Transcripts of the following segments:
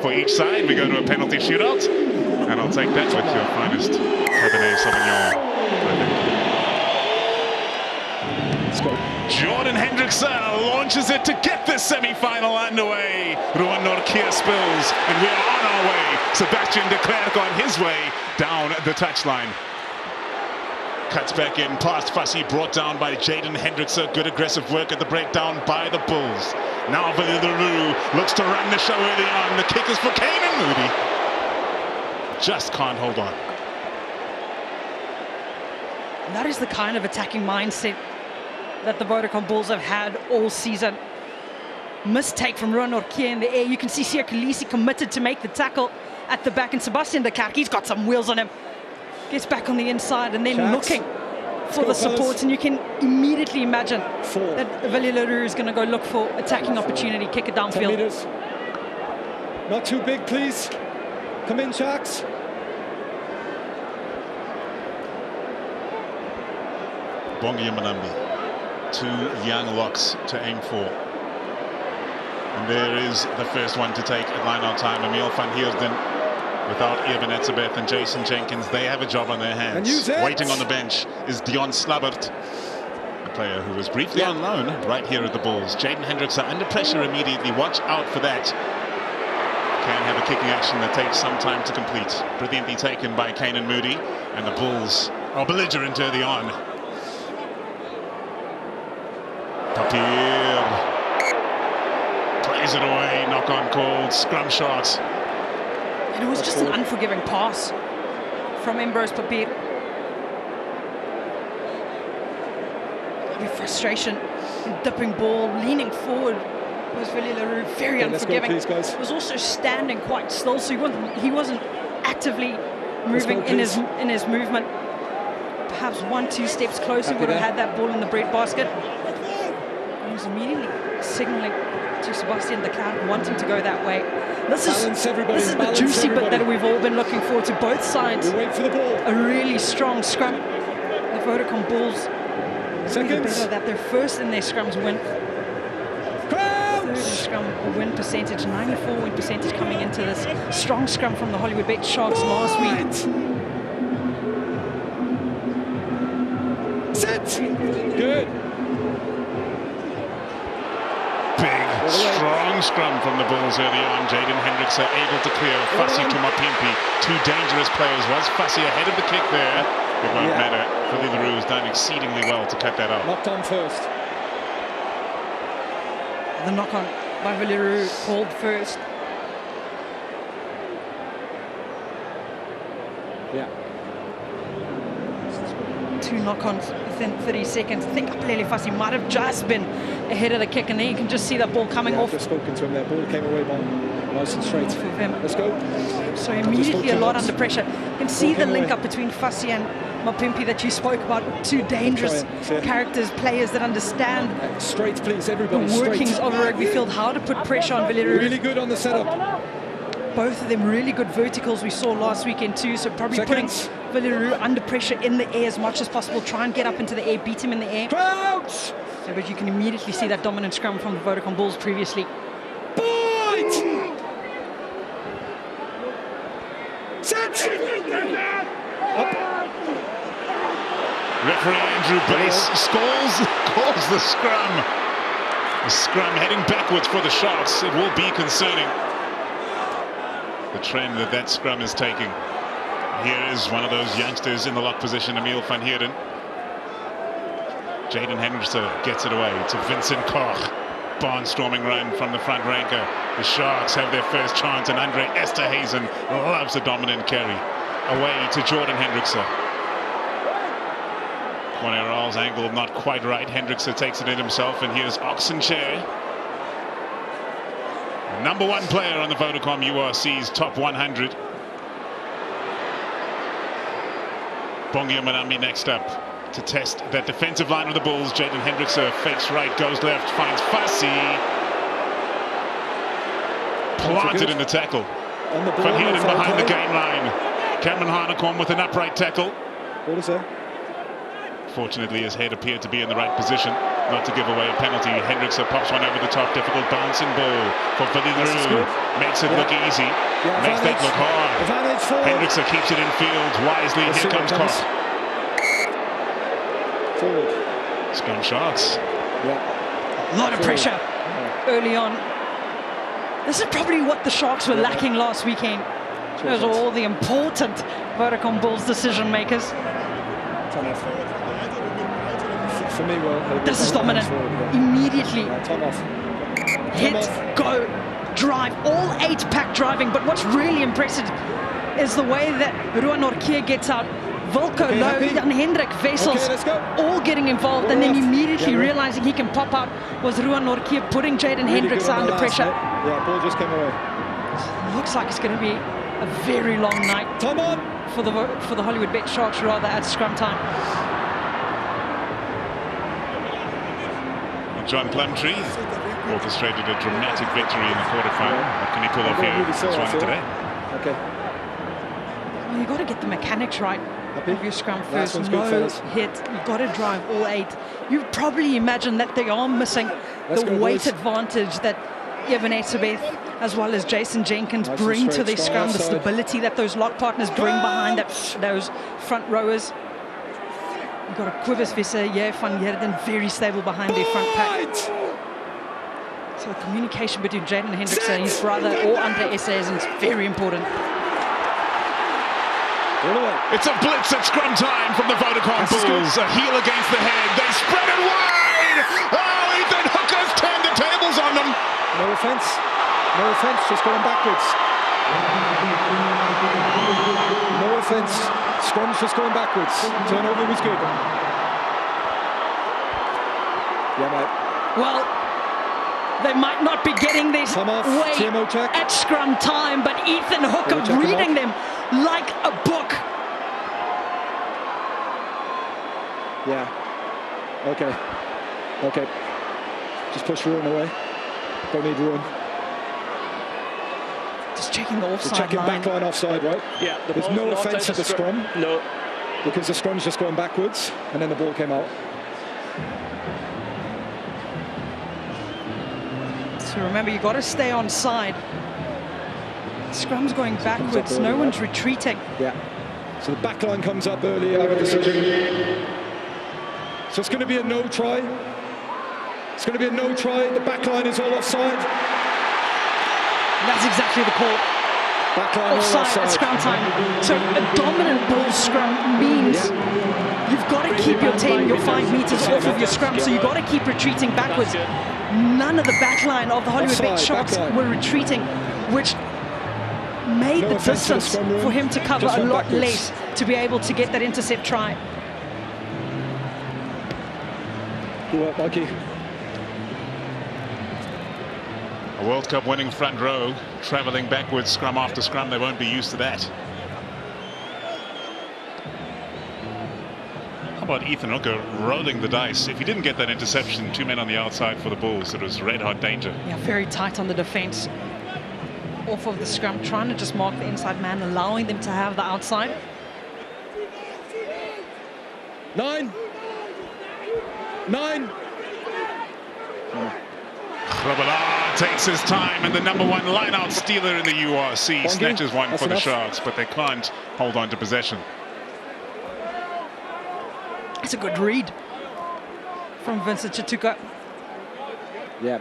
for each side. We go to a penalty shootout, and I'll take that with your finest Cabernet Sauvignon, I think. Jan-hendrik launches it to get this semi-final underway. Ruan Nortje spills, and we are on our way. Sebastian de Klerk on his way down the touchline. Cuts back in past Fassi, brought down by Jan-hendrik. Good aggressive work at the breakdown by the Bulls. Now Roux looks to run the show early on. The kick is for Canon. Moodie just can't hold on. And that is the kind of attacking mindset that the Vodacom Bulls have had all season. Mistake from Roux Nortje in the air. You can see Kolisi committed to make the tackle at the back, and Sebastian de Klerk, he's got some wheels on him. Gets back on the inside and then looking for the support, and you can immediately imagine that Aphelele is going to go look for attacking opportunity, kick it downfield. Not too big, please. Come in, Sharks. Bongi Manambi. Two young locks to aim for. And there is the first one to take at line-out time. Emil van Heerden, without Eben Etzebeth and Jason Jenkins, they have a job on their hands. Waiting on the bench is Dion Slabbert, a player who was briefly on loan right here at the Bulls. Jan-hendrik under pressure immediately. Watch out for that. Can have a kicking action that takes some time to complete. Brilliantly taken by Canon Moodie, and the Bulls are belligerent early on. Papier plays it away, knock on called, scrum shot. And it was just an unforgiving pass from Embrose Papier. With frustration, dipping ball, leaning forward was Aphelele, very unforgiving. Let's go, please, guys. Was also standing quite still, so he wasn't actively moving in his movement. Perhaps 1-2 steps closer would have had that ball in the breadbasket. He was immediately signaling to Sebastian de Klerk, wanting to go that way. This is the juicy bit that we've all been looking forward to. Both sides. We'll wait for the ball. A really strong scrum. The Vodacom Bulls better that they're first in their scrums win. Third in scrum win percentage, 94 win percentage coming into this strong scrum from the Hollywoodbets Sharks last week. Set. Good. Big, strong scrum from the Bulls early on. Jan-hendrik able to clear. Fassi to Mapimpi. Two dangerous players. Was Fassi ahead of the kick there? It won't matter. Roux has done exceedingly well to cut that out. Knocked on first. The knock on by Roux called first. Yeah. Two knock-ons within 30 seconds. I think Aphelele Fassi might have just been ahead of the kick, and then you can just see that ball coming off. I've just spoken to him there. Ball came away nice and straight. For him. Let's go. So immediately a lot under pressure. You can see the link up between Fassi and Mapimpi that you spoke about. Two dangerous characters, players that understand straight, please, everybody. The workings of a rugby field, how to put pressure on Aphelele. Really good on the setup. Both of them really good verticals we saw last weekend too, so probably putting Aphelele under pressure in the air as much as possible. Try and get up into the air, beat him in the air. Crouch! So, but you can immediately see that dominant scrum from the Vodacom Bulls previously. Bite! Set! Up. Referee Andrew Bass calls the scrum. The scrum heading backwards for the Sharks. It will be concerning. The trend that scrum is taking. Here is one of those youngsters in the lock position, Emil van Heerden. Jan-hendrik gets it away to Vincent Koch. Barnstorming run from the front ranker. The Sharks have their first chance, and Andre Esterhazen loves a dominant carry. Away to Jan-hendrik. Corneral's angle not quite right. Hendrik takes it in himself, and here's Oxenchair. Number one player on the Vodacom URC's top 100. Bongi Manambi next up to test that defensive line of the Bulls. Jan-hendrik fakes right, goes left, finds Fassi. Planted in the tackle. Van Heerden behind the game line. Cameron Hanekom with an upright tackle. What is that? Fortunately, his head appeared to be in the right position. not to give away a penalty. Hendrikse pops one over the top, difficult bouncing ball for Willie. Roux makes it look easy, makes that look hard. Hendrikse keeps it in field wisely. Here comes Klerk. Forward. Scrum Sharks. A lot of pressure early on. This is probably what the Sharks were lacking last weekend. Those are all the important Vodacom Bulls decision makers. For me, this is dominant. Immediately. Hit, go, drive. All 8-pack driving. But what's really impressive is the way that Nortje gets out. Wilco, Louw, Jan-hendrik, Wessels, all getting involved, and then immediately realizing he can pop out was Nortje putting Jan-hendrik under pressure. Yeah, ball just came away. Looks like it's going to be a very long night for the Hollywoodbets Sharks, rather, at scrum time. John Plumtree orchestrated a dramatic victory in the quarterfinal. What can he pull off here? He's won today. Okay. Well, you've got to get the mechanics right of your scrum first. No hit. You've got to drive all 8. You probably imagine that they are missing the weight advantage that Evan Etzebeth as well as Jason Jenkins bring to their scrum, the stability that those lock partners bring behind those front rowers. You've got a Cobus, Wiese, van Heerden, very stable behind their front pack. So the communication between Jan-hendrik and his brother or Andre Esse is very important. It's a blitz at scrum time from the Vodacom Bulls. A heel against the head. They spread it wide. Oh, Ethan Hooker's turned the tables on them. No offense, just going backwards. No offense, scrum's just going backwards. Turnover was good. Yeah, mate. Well, they might not be getting this way at scrum time, but Ethan Hooker reading them like a book. Yeah. Okay. Just push Ruan away. Don't need Ruan. Just checking the offside checking back line offside, right? Yeah. There's no offence at the scrum. No. Because the scrum's just going backwards, and then the ball came out. So remember, you've got to stay on side. Scrum's going backwards, no one's retreating. Yeah. So the back line comes up early, I have a decision. So it's going to be a no try. It's going to be a no try. The back line is all offside. That's exactly the call. Back line offside at scrum time. So a dominant ball scrum means you've got to keep your 10, your 5 meters off of your scrum. So you've got to keep retreating backwards. None of the back line of the Hollywoodbets Sharks were retreating, which made the distance for him to cover a lot less to be able to get that intercept try. Good work, Mikey. A World Cup winning front row, travelling backwards scrum after scrum. They won't be used to that. How about Ethan Hooker rolling the dice? If he didn't get that interception, 2 men on the outside for the Bulls. It was red-hot danger. Yeah, very tight on the defence. Off of the scrum, trying to just mark the inside man, allowing them to have the outside. 9. Grobbelaar takes his time, and the #1 line-out stealer in the URC snatches one for the Sharks, but they can't hold on to possession. It's a good read from Vincent Chituka. Yeah.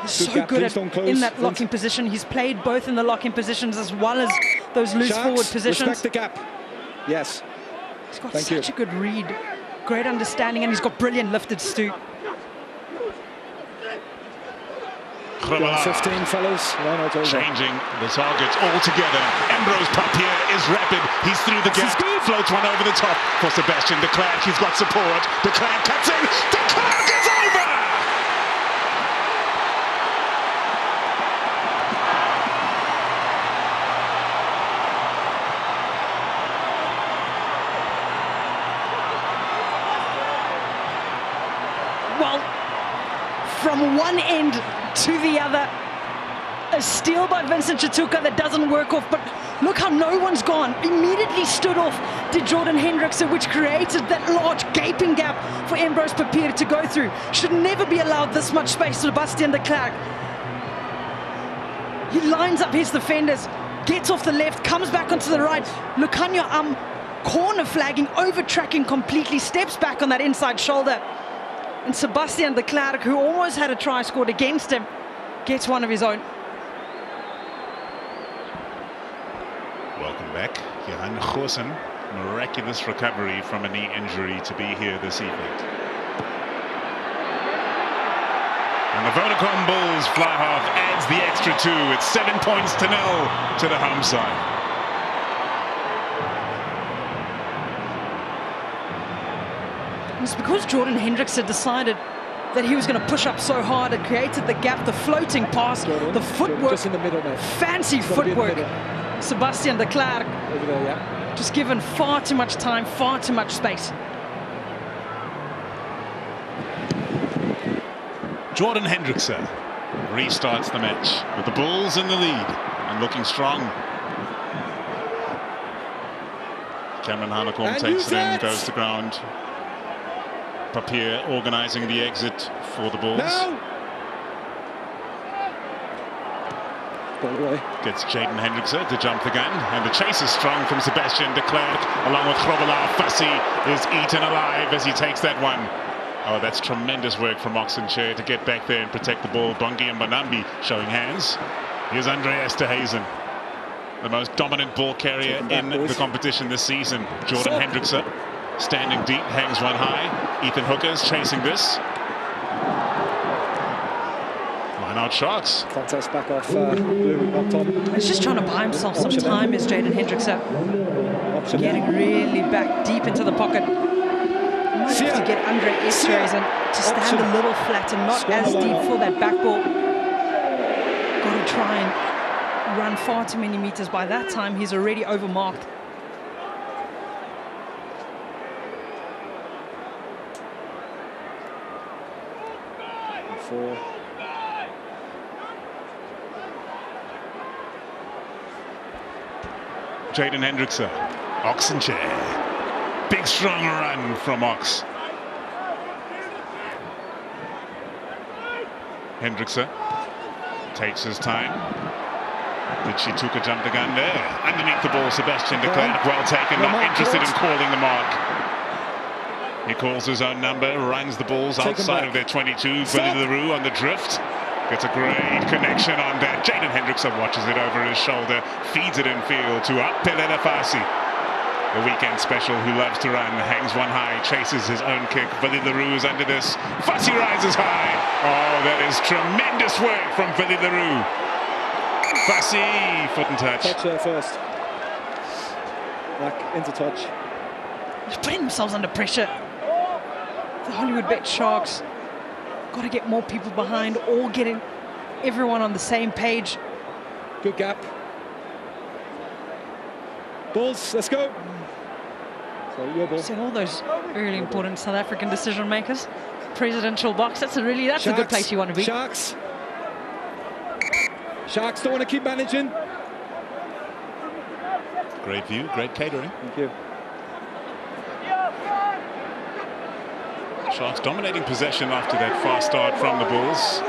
He's so good in that locking position. He's played both in the locking positions as well as those loose forward positions. Respect the gap. Yes. He's got such a good read. Great understanding, and he's got brilliant lifted stoop. Grobbelaar 15 fellas. changing the target altogether. Embrose Papier is rapid. He's through the gap. Floats one over the top for Sebastian. De Klerk, he's got support. De Klerk cuts in. De Klerk is over! Well, from one end to the other, a A steal by Vincent Chituka that doesn't work off, but look how no one's gone. Immediately stood off did Jan-hendrik, which created that large gaping gap for Embrose Papier to go through. Should never be allowed this much space. Sebastian de Klerk. He lines up his defenders, gets off the left, comes back onto the right. Lukanya corner flagging, over tracking completely, steps back on that inside shoulder. And Sebastian de Klerk, who almost had a try scored against him, gets one of his own. Welcome back, Johan. Goosen, miraculous recovery from a knee injury to be here this evening. And the Vodacom Bulls fly half adds the extra 2. It's 7 points to 0 to the home side. It's because Jan-hendrik had decided that he was going to push up so hard. It created the gap, the floating pass, the footwork, just in the middle, mate. Fancy footwork. Sebastian de Klerk Over there, yeah. just given far too much time, far too much space. Jan-hendrik restarts the match with the Bulls in the lead and looking strong. Cameron Hanekom takes it in, goes to ground. Papier organising the exit for the Bulls. Gets Jan-hendrik to jump the gun, and the chase is strong from Sebastian de Klerk, along with Grobbelaar. Fassi is eaten alive as he takes that one. Oh, that's tremendous work from Oxenchair to get back there and protect the ball. Bongi and Banambi showing hands. Here's Andreas de Hazen, the most dominant ball carrier in the competition this season. Jan-hendrik standing deep, hangs one high. Ethan Hooker's chasing this. Line out Sharks. Contest back off Louw, up top. He's just trying to buy himself some time as Jan-hendrik getting really back deep into the pocket. He might have to get under X-rays and to stand a little flat and not as deep for that back ball. Got to try and run far too many meters. By that time, he's already overmarked. Jan-hendrik, Oxenchair. Big strong run from Ox. Hendrik takes his time. Did Chituka jump the gun there? Underneath the ball, Sebastian de Klerk, well taken, not interested in calling the mark. He calls his own number, runs the Bulls outside of their 22. Willie Roux on the drift. Gets a great connection on that. Jan-hendrik watches it over his shoulder, feeds it in field to Aphelele Fassi. The weekend special who loves to run, hangs one high, chases his own kick. Willie Roux is under this. Fassi rises high. Oh, that is tremendous work from Willie Roux. Fassi, foot and touch. Touch there first. Back into touch. They're putting themselves under pressure. The Hollywoodbets Sharks got to get more people behind, all getting everyone on the same page. Good gap. Bulls, let's go. So your ball. See all those really important South African decision makers. Presidential box. That's a good place you want to be. Sharks don't want to keep managing. Great view, great catering. Thank you. Sharks dominating possession after that fast start from the Bulls.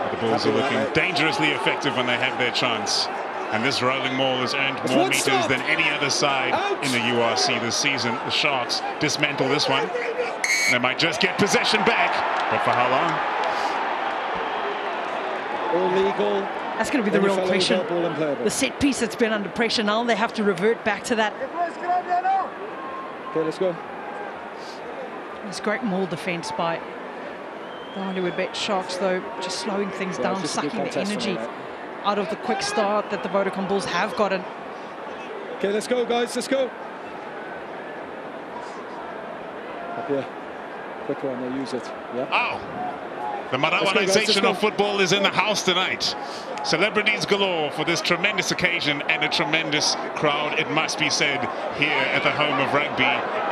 The Bulls are looking dangerously effective when they have their chance. And this rolling maul has earned more meters than any other side in the URC this season. The Sharks dismantle this one. They might just get possession back, but for how long? All legal. That's going to be the real question. The set piece that's been under pressure now, they have to revert back to that. Okay, let's go. This great maul defense by the Hollywoodbets Sharks, though, just slowing things down, sucking the energy out of the quick start that the Vodacom Bulls have gotten. Okay, let's go, guys, let's go. Up here. Quick one, they use it. Yeah. Oh! The Marawanization of football is in the house tonight. Celebrities galore for this tremendous occasion and a tremendous crowd, it must be said, here at the home of rugby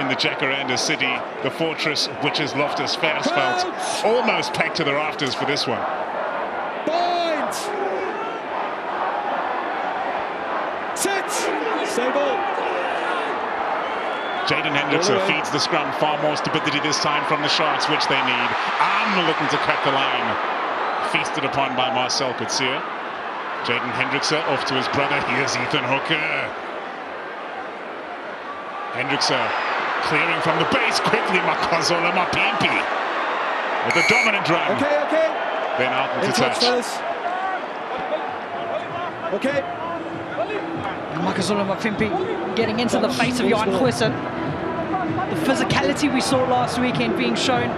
in the Jacaranda City, the fortress which is Loftus Versfeld, almost packed to the rafters for this one. Point! Sit! Stay ball. Jan-hendrik feeds the scrum. Far more stability this time from the Sharks, which they need. Looking to cut the line. Feasted upon by Marcell Coetzee. Jan-hendrik off to his brother. Here's Ethan Hooker. Hendrikse clearing from the base quickly. Makazola Mapimpi with a dominant run. Okay. Then out into touch. Okay. Makazola Mapimpi getting into the face of Johan Goosen. The physicality we saw last weekend being shown.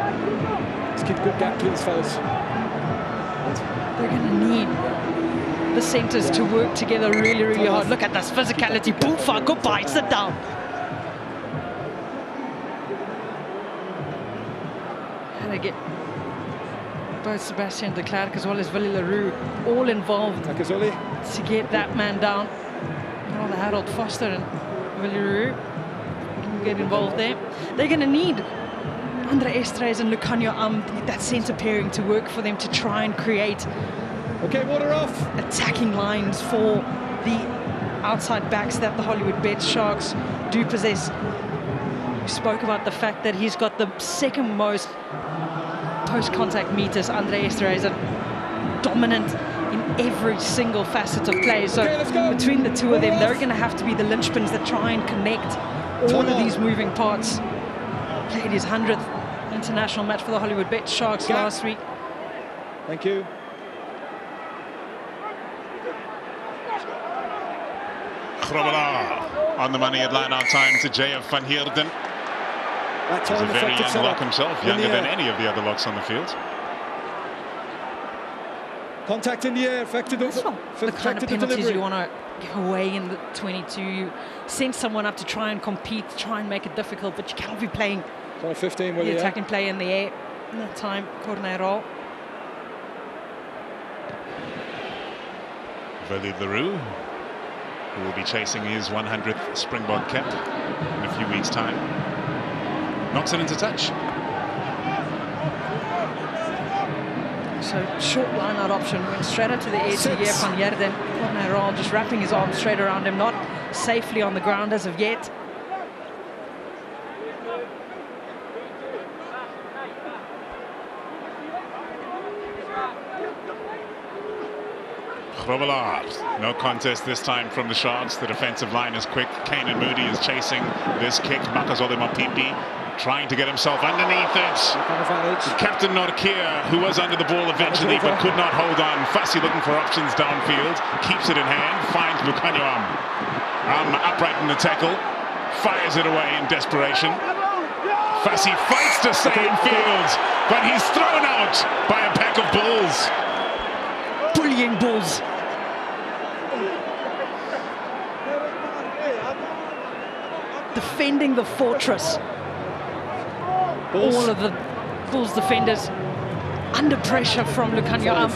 Let's keep a good gap, please, fellas. They're going to need the centres to work together really, really hard. Look at this physicality. Poofa, goodbye, sit down. And again, both Sebastian de Klerk as well as Willie Roux all involved to get that man down. Oh, the Harold Vorster and Willie Roux can get involved there. They're going to need Andre Estres and Lucanio that centre pairing to work for them to try and create water off. Attacking lines for the outside backs that the Hollywoodbets Sharks do possess. We spoke about the fact that he's got the second most post-contact meters, Andre Estres, dominant in every single facet of play. So between the two of them, they're going to have to be the linchpins that try and connect all of these moving parts. Played his 100th international match for the Hollywoodbets Sharks last week. Thank you. Grobbelaar on the money at line-out time to J.F. van Heerden. He's a very young lock himself, younger than any of the other locks on the field. Contact in the air, affected the kind of penalties you want to give away in the 22. You send someone up to try and compete, try and make it difficult, but you can't be playing 15, the attacking play in the air. In that time, Cornero. Willie Roux, who will be chasing his 100th Springbok cap in a few weeks' time. Knocks it into touch. So short line-out option, went straight up to the air to J.F. van Heerden. Cornero just wrapping his arm straight around him, not safely on the ground as of yet. Grobbelaar, no contest this time from the Sharks. The defensive line is quick. Canon Moodie is chasing this kick. Makazola Mapimpi trying to get himself underneath it. Captain Nortje, who was under the ball eventually but could not hold on. Fassi looking for options downfield. Keeps it in hand. Finds Lucanio upright in the tackle. Fires it away in desperation. Fassi fights to stay in field, but he's thrown out by a pack of Bulls. Bullying Bulls. Defending the fortress. All of the Bulls defenders under pressure from Lucanio.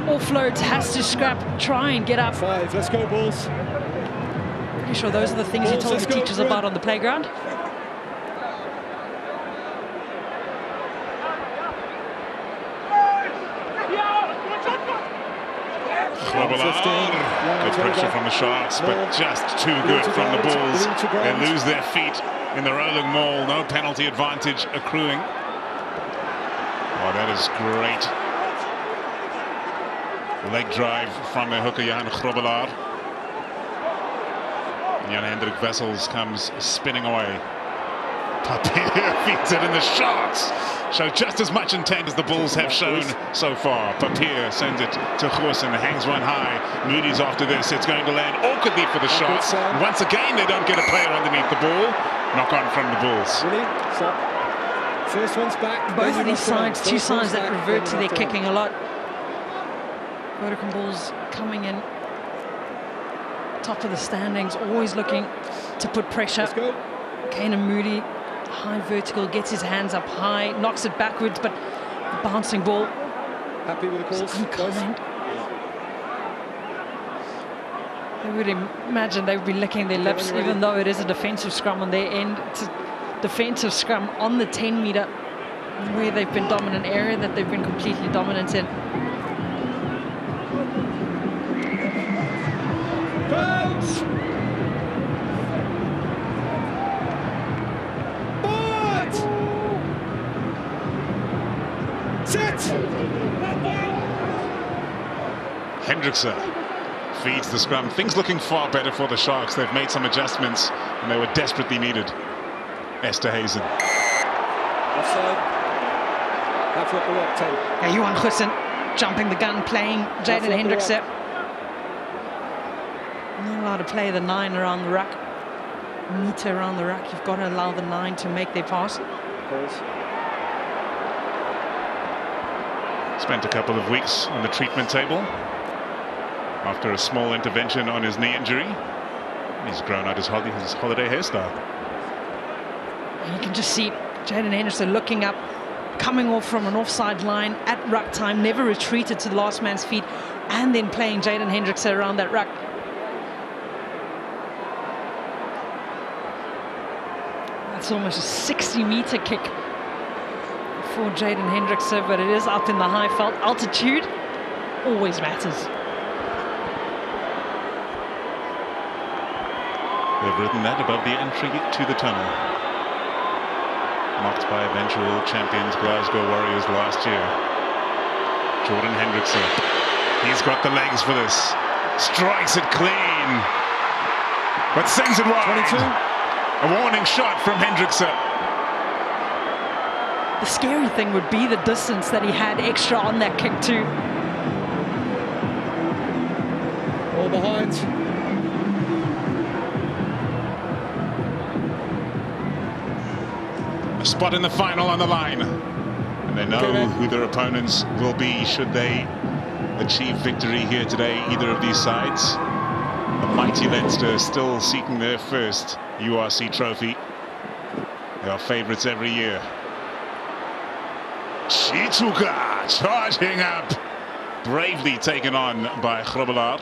Offloads, has to scrap, try and get up. 5, let's go Bulls. Pretty sure those are the things you told the teachers about on the playground. Good pressure from the Sharks, but just too good from the Bulls. They lose their feet in the rolling maul. No penalty advantage accruing. Oh, that is great. Leg drive from the hooker, Jan Grobbelaar. Jan-hendrik Wessels comes spinning away. Papier feeds it, and the Sharks show just as much intent as the Bulls have shown so far. Papier sends it to Goosen, hangs one high. Moodie's after this. It's going to land awkwardly for the Sharks. Once again, they don't get a player underneath the ball. Knock on from the Bulls. First one's back. Both of these sides, two sides that revert to their kicking a lot. Vodacom Bulls coming in top of the standings, always looking to put pressure. Canon Moodie, high vertical, gets his hands up high, knocks it backwards, but the bouncing ball. Happy with the calls? Unkind. I would imagine they would be licking their lips, even though it is a defensive scrum on their end. It's a defensive scrum on the 10-meter, where they've been dominant area that they've been completely dominant in. Hendrikse feeds the scrum. Things looking far better for the Sharks. They've made some adjustments and they were desperately needed. Esterhuizen. Offside. That's what the lock 10. Yeah, Johan Goosen jumping the gun, playing Jaden Hendrikse. Not allowed to play the 9 around the ruck. Meter around the ruck. You've got to allow the 9 to make their pass. Spent a couple of weeks on the treatment table after a small intervention on his knee injury. He's grown out his holiday hairstyle. You can just see Jaden Hendrikse looking up, coming off from an offside line at ruck time, never retreated to the last man's feet, and then playing Jaden Hendrikse around that ruck. That's almost a 60-meter kick for Jaden Hendrikse, but it is up in the high veld. Altitude always matters. They've written that above the entry to the tunnel. Marked by eventual champions Glasgow Warriors last year. Jordan Hendrikse. He's got the legs for this. Strikes it clean. But sends it wide. 22. A warning shot from Hendrikse. The scary thing would be the distance that he had extra on that kick too. All behind. A spot in the final on the line. And they know who their opponents will be should they achieve victory here today, either of these sides. The mighty Leinster still seeking their first URC trophy. They are favourites every year. Chituka charging up. Bravely taken on by Grobbelaar.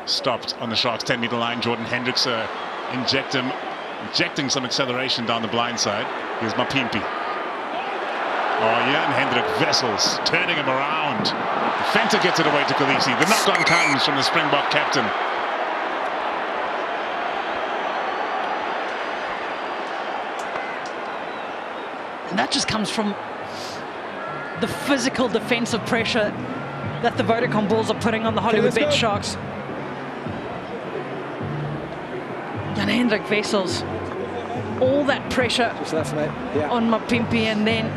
Stopped on the Sharks' 10-meter line. Jordan Hendrikse injecting some acceleration down the blind side. Here's Mapimpi. Oh, Jan-hendrik Wessels turning him around. The Fenter gets it away to Kolisi. The knock-on comes from the Springbok captain. And that just comes from the physical defensive pressure that the Vodacom Bulls are putting on the Hollywoodbets Sharks. Jan-hendrik Wessels, all that pressure on Mapimpi, and then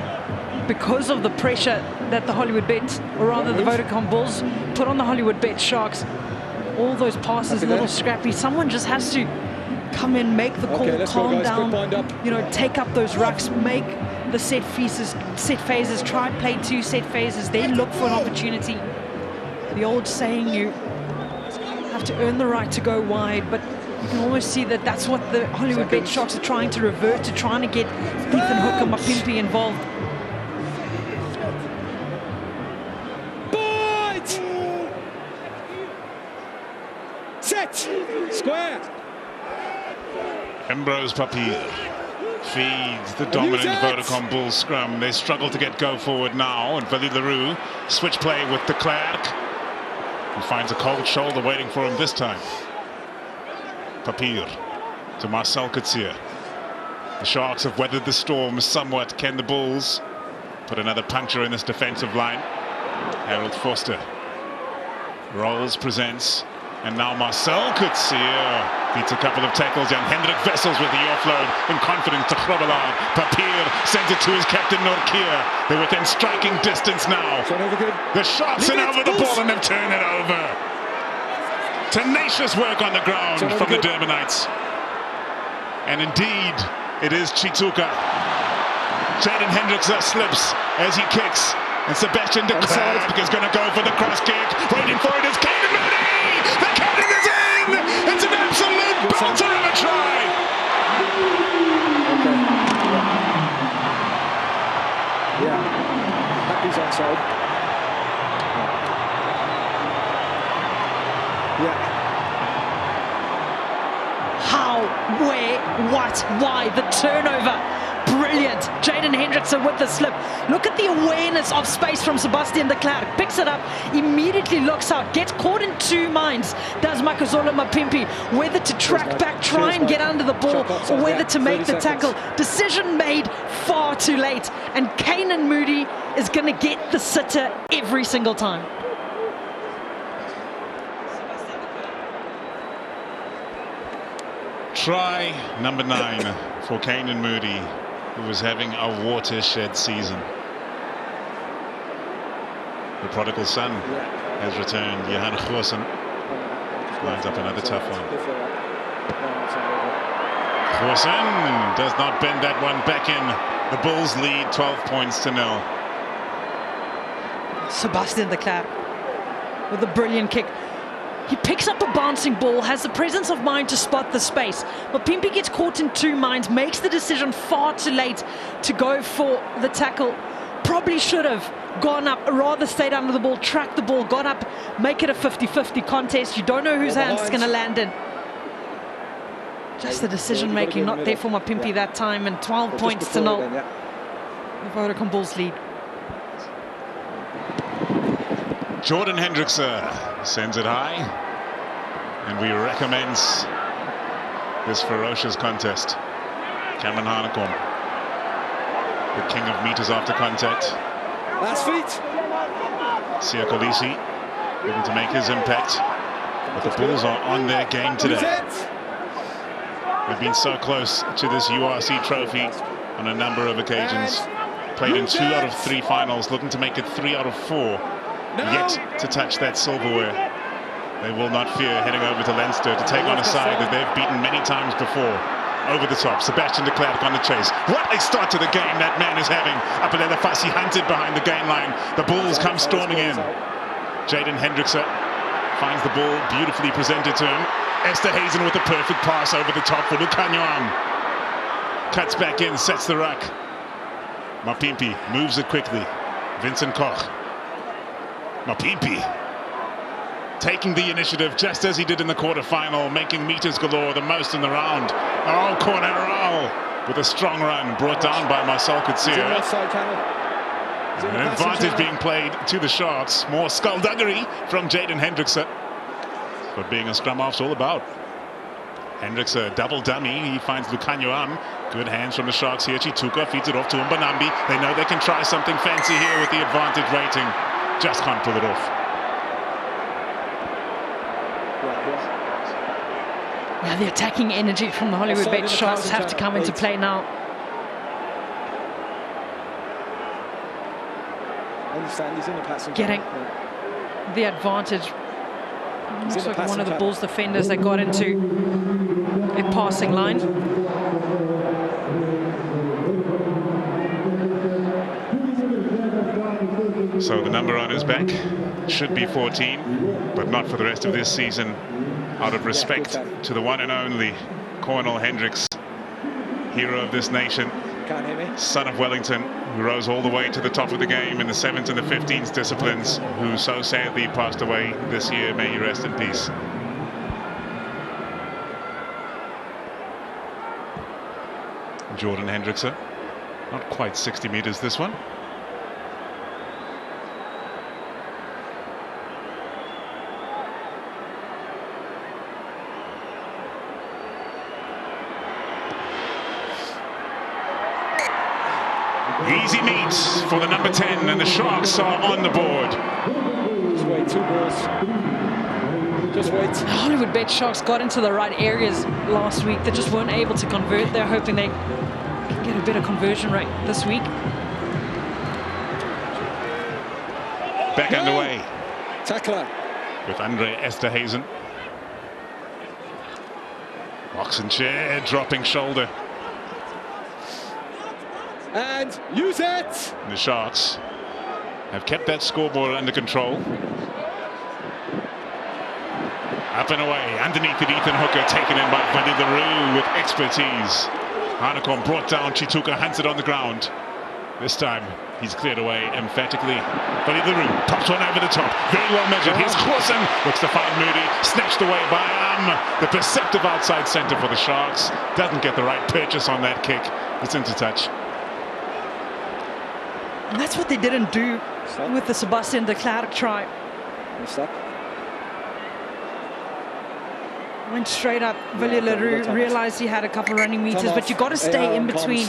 because of the pressure that the Hollywoodbets, or rather the Vodacom Bulls, put on the Hollywoodbets Sharks, all those passes, little scrappy, someone just has to come in, make the call, calm down, you know, take up those rucks, make the set phases, try play 2 set phases, then look for an opportunity. The old saying, you have to earn the right to go wide, but you can almost see that that's what the Hollywoodbets Sharks are trying to revert to, trying to get Ethan Hook and Mapimpi involved. Bite! Set! Square! Embrose Papier feeds the dominant Vodacom Bulls scrum. They struggle to get go forward now, and Willie Roux switch play with the Klerk. He finds a cold shoulder waiting for him this time. Papier to Marcell Coetzee. The Sharks have weathered the storm somewhat. Can the Bulls put another puncture in this defensive line? Harold Vorster rolls, presents, and now Marcell Coetzee beats a couple of tackles. Jan-hendrik Wessels with the offload in confidence to Grobbelaar. Papier sends it to his captain Nortje. They're within striking distance now. The Sharks are over the ball and they've turned it over. Tenacious work on the ground from the Durbanites. And indeed, it is Chituka. Jaden Hendrikse slips as he kicks. And Sebastian de Klerk is going to go for the cross kick. Waiting for it is Canon Moodie. The Canon is in! It's an absolute belter of a try! Yeah. Happy's onside. Yeah. How, where, what, why? The turnover. Brilliant. Jaden Hendrikse with the slip. Look at the awareness of space from Sebastian de Klerk. Picks it up, immediately looks out, gets caught in 2 minds. Does Makazole Mapimpi, whether to track back, try and get under the ball, or whether to make the tackle. Decision made far too late. And Canon Moodie is going to get the sitter every single time. Try number 9 for Canon Moodie, who was having a watershed season. The prodigal son has returned. Johan Goosen lines up another tough one. Goosen does not bend that one back in. The Bulls lead 12 points to 0. Sebastian de Klerk with a brilliant kick. He picks up a bouncing ball, has the presence of mind to spot the space. But Pimpy gets caught in two minds, makes the decision far too late to go for the tackle. Probably should have gone up, rather stayed under the ball, tracked the ball, got up, make it a 50-50 contest. You don't know whose hands it's going to land in. Just the decision making not there for my Pimpy that time, and 12 points to 0. The Vodacom Bulls lead. Jan-hendrik sends it high, and we recommence this ferocious contest. Cameron Hanekom, the king of meters after contact. Last feet. Kolisi looking to make his impact, but the Bulls are on their game today. They've been so close to this URC trophy on a number of occasions. Played in 2 out of 3 finals, looking to make it 3 out of 4. Yet to touch that silverware. They will not fear heading over to Leinster to take on a side that they've beaten many times before. Over the top, Sebastian de Klerk on the chase. What a start to the game that man is having. Aphelele Fassi hunted behind the gain line. The Bulls come storming in. Jan-hendrik finds the ball beautifully presented to him. Hazen with a perfect pass over the top for Lukanyoam. Cuts back in, sets the ruck. Mapimpi moves it quickly. Vincent Koch. Mapimpi taking the initiative just as he did in the quarterfinal, making meters galore, the most in the round. Oh, corner roll with a strong run brought down by Marcell Coetzee. An advantage being played to the Sharks. More skullduggery from Jan-hendrik. But being a scrum off's all about. Hendrik's a double dummy. He finds Lukanyoam. Good hands from the Sharks here. Chituka feeds it off to Mbanambi. They know they can try something fancy here with the advantage rating. Just can't pull it off. Yeah, the attacking energy from the Hollywoodbets Sharks have to come into play now. Getting the advantage. Looks like one of the Bulls defenders that got into a passing line. So the number on his back should be 14, but not for the rest of this season. Out of respect to the one and only Cornel Hendricks, hero of this nation, son of Wellington, who rose all the way to the top of the game in the 7s and the 15s disciplines, who so sadly passed away this year. May he rest in peace. Jan-hendrik, not quite 60 meters this one. Easy meet for the number 10, and the Sharks are on the board. Just wait, 2 balls. Just wait. Hollywoodbets Sharks got into the right areas last week. They just weren't able to convert. They're hoping they can get a better conversion rate this week. Back underway. Tackler. With Andre Esterhazen. Oxenchair dropping shoulder. And use it! The Sharks have kept that scoreboard under control. Up and away, underneath it, Ethan Hooker, taken in by Roux with expertise. Hanekom brought down, Chituka hunts it on the ground. This time, he's cleared away emphatically. Roux pops one over the top, very well measured. Here's Goosen, looks to find Moodie, snatched away by the perceptive outside centre for the Sharks. Doesn't get the right purchase on that kick. It's into touch. And that's what they didn't do with the Sebastian de Klerk try. Went straight up. Willie realized he had a couple of running meters, but you got to stay in between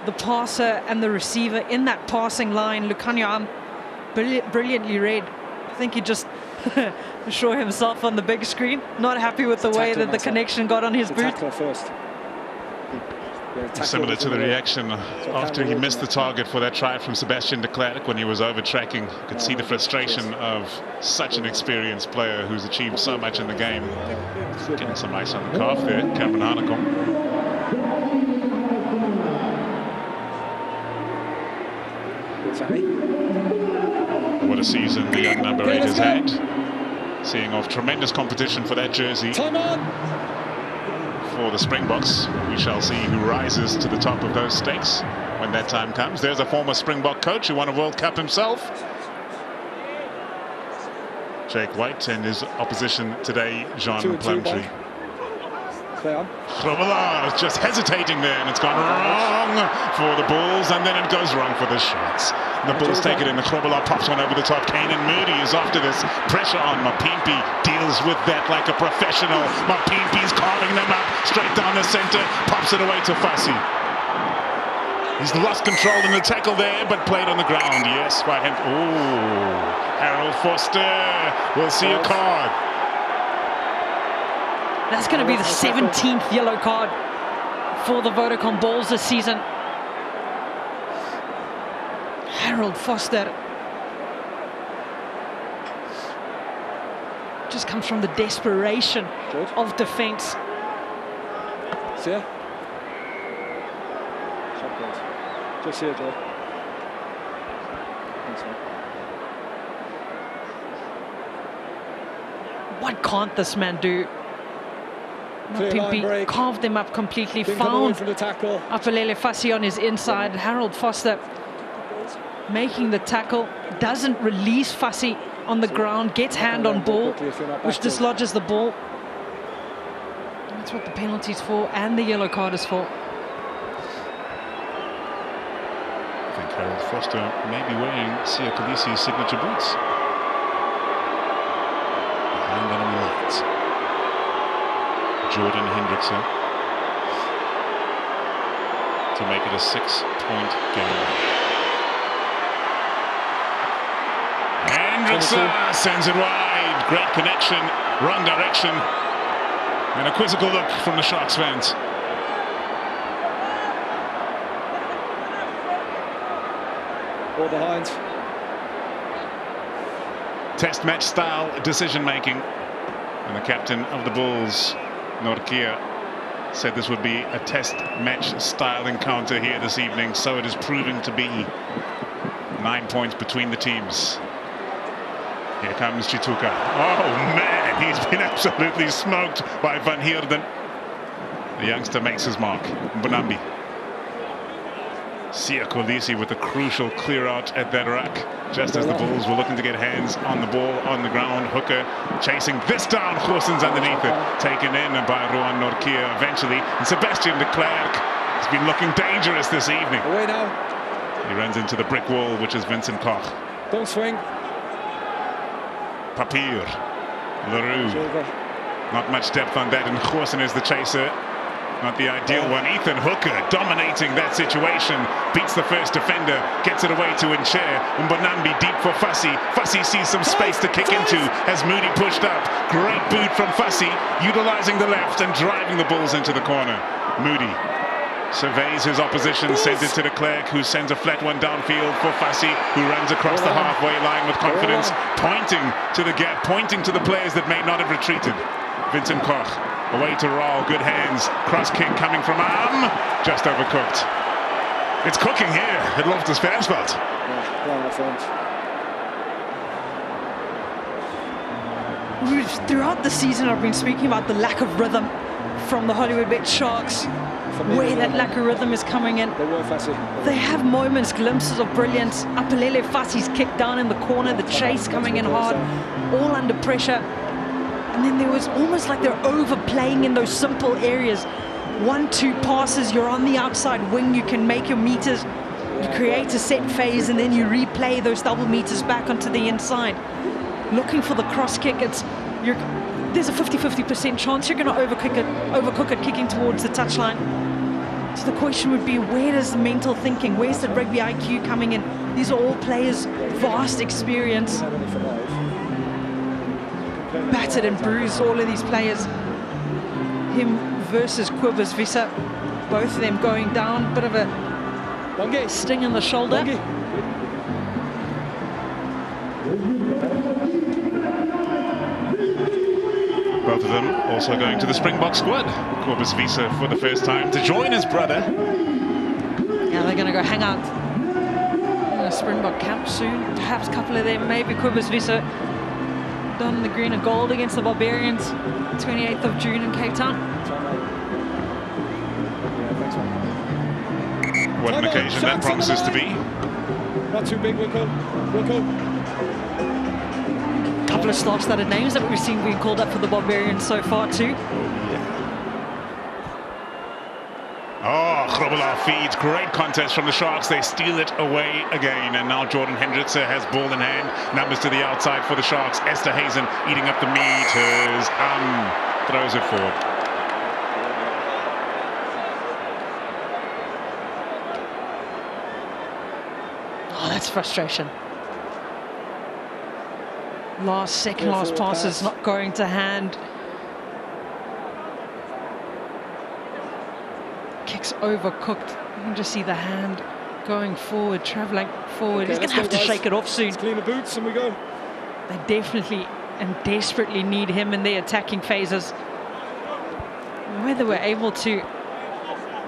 the passer and the receiver in that passing line. Lukanyoam brilliantly read. I think he just show himself on the big screen. Not happy with the way that the connection got on his boot. First. Similar to the reaction after he missed the target for that try from Sebastian de Klerk when he was overtracking. You could see the frustration of such an experienced player who's achieved so much in the game. Getting some ice on the calf there, Cameron Hanekom. What a season the young number 8 has had. Seeing off tremendous competition for that jersey. For the Springboks, we shall see who rises to the top of those stakes when that time comes. There's a former Springbok coach who won a World Cup himself, Jake White, and his opposition today, Jean Plumtree. Grobbelaar is just hesitating there, and it's gone wrong for the Bulls, and then it goes wrong for the Sharks. The Bulls take it in, the Grobbelaar pops one over the top. Canon Moodie is after this. Pressure on Mapimpi, deals with that like a professional. Mapimpi's carving them up, straight down the center, pops it away to Fassi. He's lost control in the tackle there, but played on the ground, yes, by him. Oh, Harold Vorster will see a card. That's going to be the 17th yellow card for the Vodacom Bulls this season. Harold Vorster just comes from the desperation of defense. See just here, Joe. What can't this man do? Mapimpi carved them up completely, found Aphelele Fassi on his inside. Harold Vorster making the tackle, doesn't release Fassi on the ground, gets hand on ball, which dislodges the ball. And that's what the penalty's for and the yellow card is for. I think Harold Vorster may be wearing Kolisi's signature boots. Behind enemy lines. Jan-hendrik to make it a 6-point game. Hendrik sends it wide. Great connection, wrong direction, and a quizzical look from the Sharks fans. All behind. Test match style decision making, and the captain of the Bulls, Nortje, said this would be a test match style encounter here this evening, so it is proving to be. 9 points between the teams. Here comes Chituka. Oh man, he's been absolutely smoked by Van Heerden. The youngster makes his mark. Mbonambi. Kolisi with a crucial clear out at that rack, just as the Bulls were looking to get hands on the ball on the ground. Hooker chasing this down. Goosen's underneath it, taken in by Ruan Nortje eventually. And Sebastian de Klerk has been looking dangerous this evening. Away now. He runs into the brick wall, which is Vincent Koch. Don't swing. Papier. Louw. Not much depth on that, and Goosen is the chaser. Not the ideal one. Ethan Hooker dominating that situation. Beats the first defender. Gets it away to Incher. Mbonambi deep for Fassi. Fassi sees some space to kick into as Moodie pushed up. Great boot from Fassi, utilizing the left and driving the Bulls into the corner. Moodie surveys his opposition, sends it to de Klerk, who sends a flat one downfield for Fassi, who runs across the halfway line with confidence, pointing to the gap, pointing to the players that may not have retreated. Vincent Koch. Away to Roux, good hands, cross kick coming from Am, just overcooked. It's cooking here at Loftus Versfeld. Throughout the season, I've been speaking about the lack of rhythm from the Hollywoodbets Sharks, where that lack of rhythm is coming in. They have moments, glimpses of brilliance. Aphelele Fassi's kick down in the corner, the chase coming in hard, all under pressure. And then there was almost like they're overplaying in those simple areas. 1-2 passes, you're on the outside wing, you can make your meters, you create a set phase, and then you replay those double meters back onto the inside. Looking for the cross kick, there's a 50-50% chance you're going to overcook it kicking towards the touchline. So the question would be, where does the mental thinking, where's the rugby IQ coming in? These are all players, vast experience. battered and bruised, all of these players. Him versus Cobus, Wiese, both of them going down, bit of a sting in the shoulder. Both of them also going to the Springbok squad. Cobus Wiese for the first time to join his brother. Yeah, they're going to go hang out in the Springbok camp soon. Perhaps a couple of them, maybe Cobus Wiese, done the green and gold against the Barbarians, 28th of June in Cape Town. What an occasion that promises to be. Not too big, Wilco. Couple of star-studded names that we've seen being called up for the Barbarians so far too. Oh, Grobbelaar feeds. Great contest from the Sharks. They steal it away again. And now Jan-hendrik has ball in hand. Numbers to the outside for the Sharks. Esterhuizen eating up the meters. Throws it forward. Oh, that's frustration. Second last pass is not going to hand. Kicks overcooked. You can just see the hand going forward, traveling forward. He's going to have to shake it off soon. Let's clean the boots and we go. They definitely and desperately need him in their attacking phases. Whether we're able to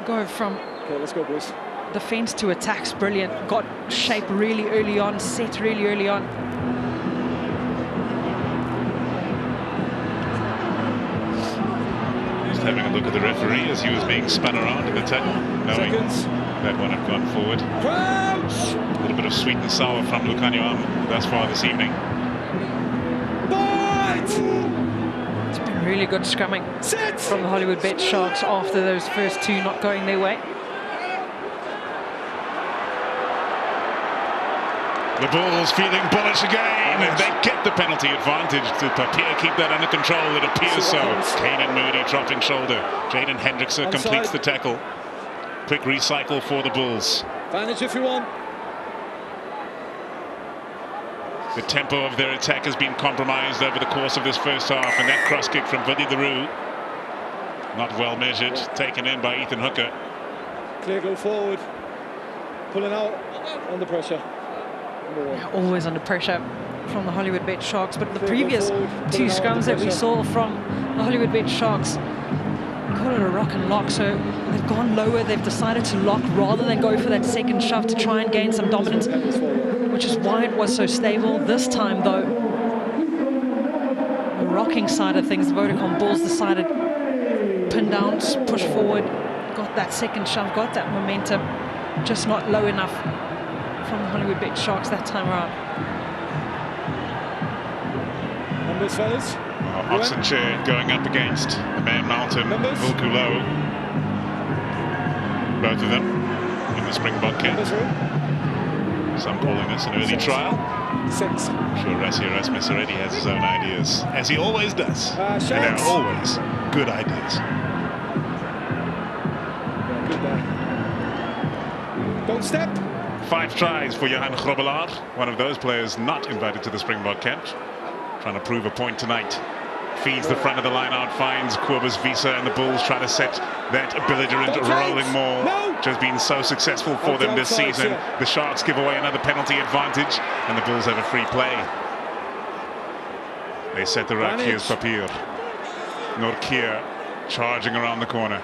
go from let's go, boys. Defense to attack's brilliant. Got shape really early on, set really early on. Just having a look at the referee as he was being spun around in the tackle, knowing that one had gone forward. Crouch! A little bit of sweet and sour from Lucanio thus far this evening. It's been really good scrumming from the Hollywoodbets Sharks after those first two not going their way. The Bulls feeling bullish again. They get the penalty advantage. Did Papier keep that under control? It appears so. Canon Moodie dropping shoulder. Jan-hendrik completes the tackle. Quick recycle for the Bulls. Advantage if you want. The tempo of their attack has been compromised over the course of this first half, and that cross kick from Willie the Roux, not well measured, taken in by Ethan Hooker. Clear go forward, pulling out under pressure. Always under pressure from the Hollywoodbets Sharks, but the previous two scrums that we saw from the Hollywoodbets Sharks, call it a rock and lock, so they've gone lower, they've decided to lock rather than go for that second shove to try and gain some dominance, which is why it was so stable. This time though, the rocking side of things, the Vodacom Bulls decided pin down, push forward, got that second shove, got that momentum, just not low enough from the Hollywoodbets Sharks that time around. Numbers, fellas. Oxenchair going up against the Man Mountain, Wilco. Both of them in the Springbok camp. Some calling this an early trial. I'm sure Rassi Erasmus already has his own ideas, as he always does. And they're always good ideas. Don't step. 5 tries for Johan Grobbelaar, one of those players not invited to the Springbok camp. Trying to prove a point tonight. Feeds the front of the line out, finds Cobus Wiese, and the Bulls try to set that belligerent rolling maul, which has been so successful for them this season. The Sharks give away another penalty advantage, and the Bulls have a free play. They set the ruck. Here's Papier. Nortje charging around the corner.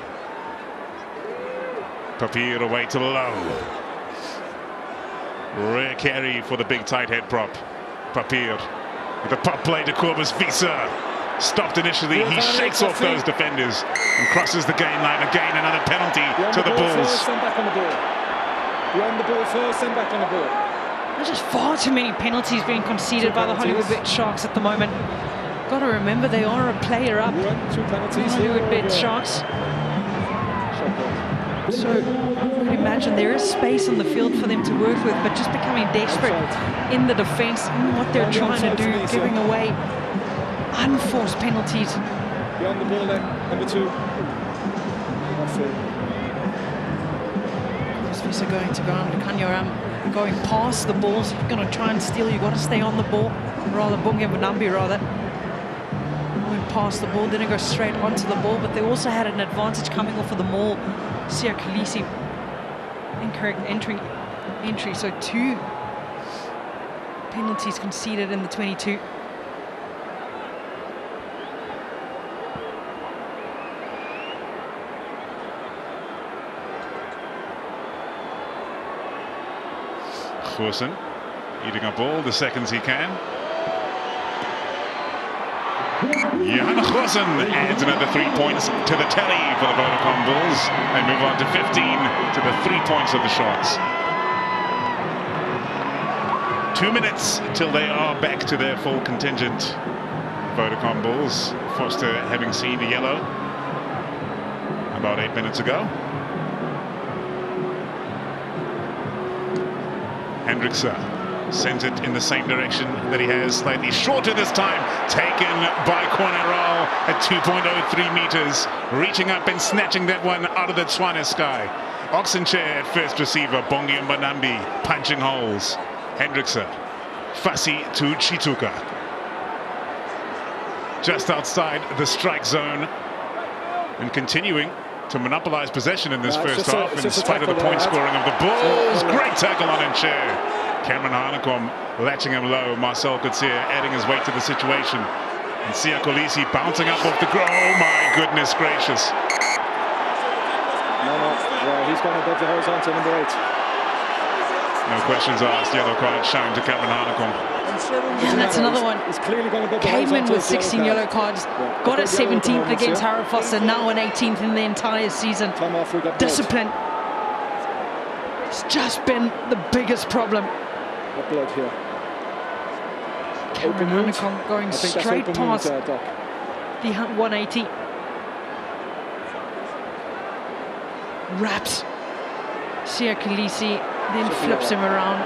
Papier away to Louw. Rare carry for the big tight head prop. Papier with the pop play to Cobus Wiese. Stopped initially, he shakes off those defenders and crosses the gain line. Again, another penalty to the Bulls. Send back on the ball. Beyond the ball first, send back on the ball. There's just far too many penalties being conceded by the Hollywoodbets Sharks at the moment. Got to remember they are a player up. 2 penalties. Hollywoodbets Sharks. So I can imagine there is space on the field for them to work with, but just becoming desperate in the defense, in what they're trying to do, giving away unforced penalties. Beyond the ball then, number 2. Wiese going to go under Kanyoram, going past the balls. If you're going to try and steal, you've got to stay on the ball. Rather, Bunge Vanambi rather. past the ball, didn't go straight onto the ball, but they also had an advantage coming off of the maul. Kolisi incorrect entry, so 2 penalties conceded in the 22. Goosen eating up all the seconds he can. Johan adds another 3 points to the tally for the Vodacom Bulls. They move on to 15 to the 3 points of the Sharks. 2 minutes till they are back to their full contingent. Vodacom Bulls. Vorster having seen a yellow about 8 minutes ago. Hendrikse sends it in the same direction that he has, slightly shorter this time, taken by Kornerol at 2.03 meters, reaching up and snatching that one out of the Tswane sky. Oxenchair at first receiver, Bongi Mbanambi punching holes. Hendrikse, Fassi to Chituka. Just outside the strike zone and continuing to monopolize possession in this first half in spite of the point scoring of the Bulls. Great tackle on Chair. Hanekom latching him low. Marcell Coetzee adding his weight to the situation. And Kolisi bouncing up off the ground. Oh my goodness gracious. No, he's gone above the horizontal, number 8. No questions asked. Yellow card shown to Hanekom. And that's another one. Came in with 16 yellow cards, got a 17th against Forster, now an 18th in the entire season. Discipline. It's just been the biggest problem. Blood here. Hanekom going straight past the 180. Wraps Kolisi, then flips him around.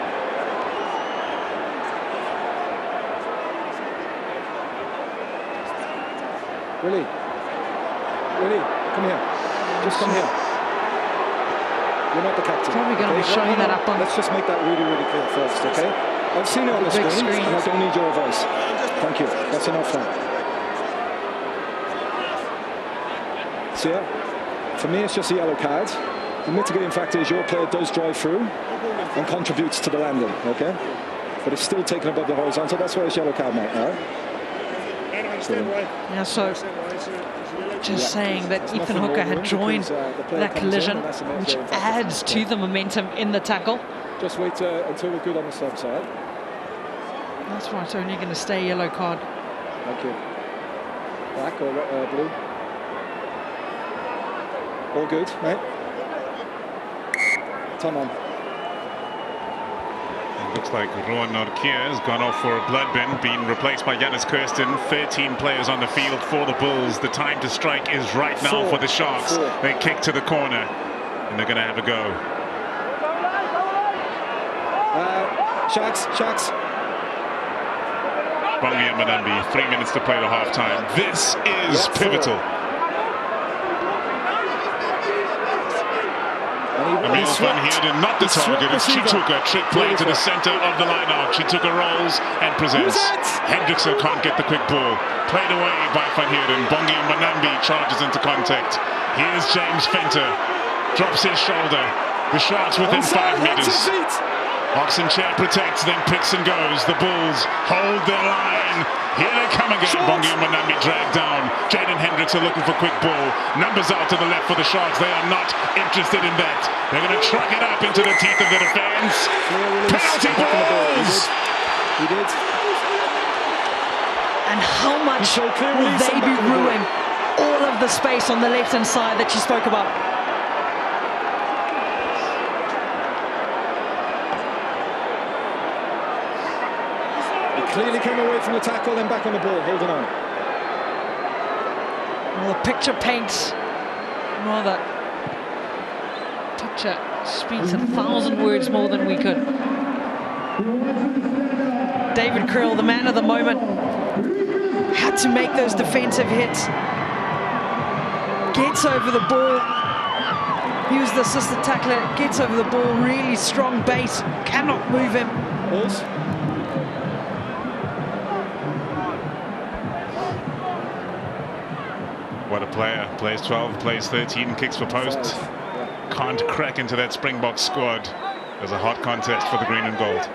Willie, come here. Just come here. You're not the captain. Probably going to be showing that up on. Let's just make that really, really clear first, okay? I've seen it on the screen, and I don't need your advice. Thank you. That's enough fun. See ya? For me, it's just a yellow card. The mitigating factor is your player does drive through and contributes to the landing, okay? But it's still taken above the horizontal. That's why it's yellow card, mate. All right? Yeah, so just saying that Ethan Hooker had joined that collision, which adds to the momentum in the tackle. Just wait until we're good on the sub side. That's why it's only going to stay yellow card. Thank you. Black or blue? All good, mate. Time on. Looks like Ruan has gone off for a blood bin, being replaced by Janus Kirsten. 13 players on the field for the Bulls. The time to strike is right now for the Sharks. They kick to the corner, and they're going to have a go. Sharks. Bongi Mbanambi, 3 minutes to play to halftime. This is pivotal. Emil van Heerden, not the target. It's Chituka, trick play to the center of the line-out. Chituka rolls and presents. Hendrikse can't get the quick ball. Played away by van Heerden. Bongi Mbanambi charges into contact. Here's James Venter. Drops his shoulder. The Sharks within 5 meters. Oxenchair protects, then picks and goes. The Bulls hold their line. Here they come again. Bongi Mbanambi dragged down. Jan-hendrik are looking for quick ball. Numbers out to the left for the Sharks. They are not interested in that. They're going to truck it up into the teeth of the defense. Penalty Bulls! He did. And how much will they be ruining all of the space on the left-hand side that you spoke about? Clearly came away from the tackle, then back on the ball, holding on. Well, the picture paints rather. Picture speaks 1,000 words more than we could. David Kriel, the man of the moment, had to make those defensive hits. Gets over the ball. He was the assistant tackler. Gets over the ball. Really strong base. Cannot move him. Bulls. What a player. Plays 12, plays 13, kicks for post. Can't crack into that Springbok squad. There's a hot contest for the green and gold.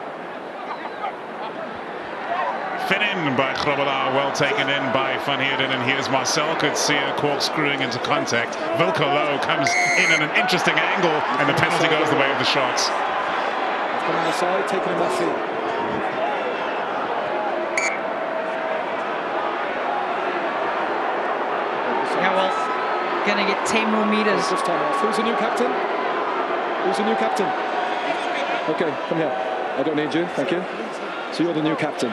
Fed in by Grobbelaar, well taken in by Van Heerden, and here's Marcell Coetzee corkscrewing into contact. Wilco Louw comes in at an interesting angle, and the penalty goes the way of the Sharks. Coming on the side, taking him off field. Yeah, well, gonna get 10 more meters. This time off. Who's the new captain? Who's the new captain? Okay, come here. I don't need you, thank you. So you're the new captain.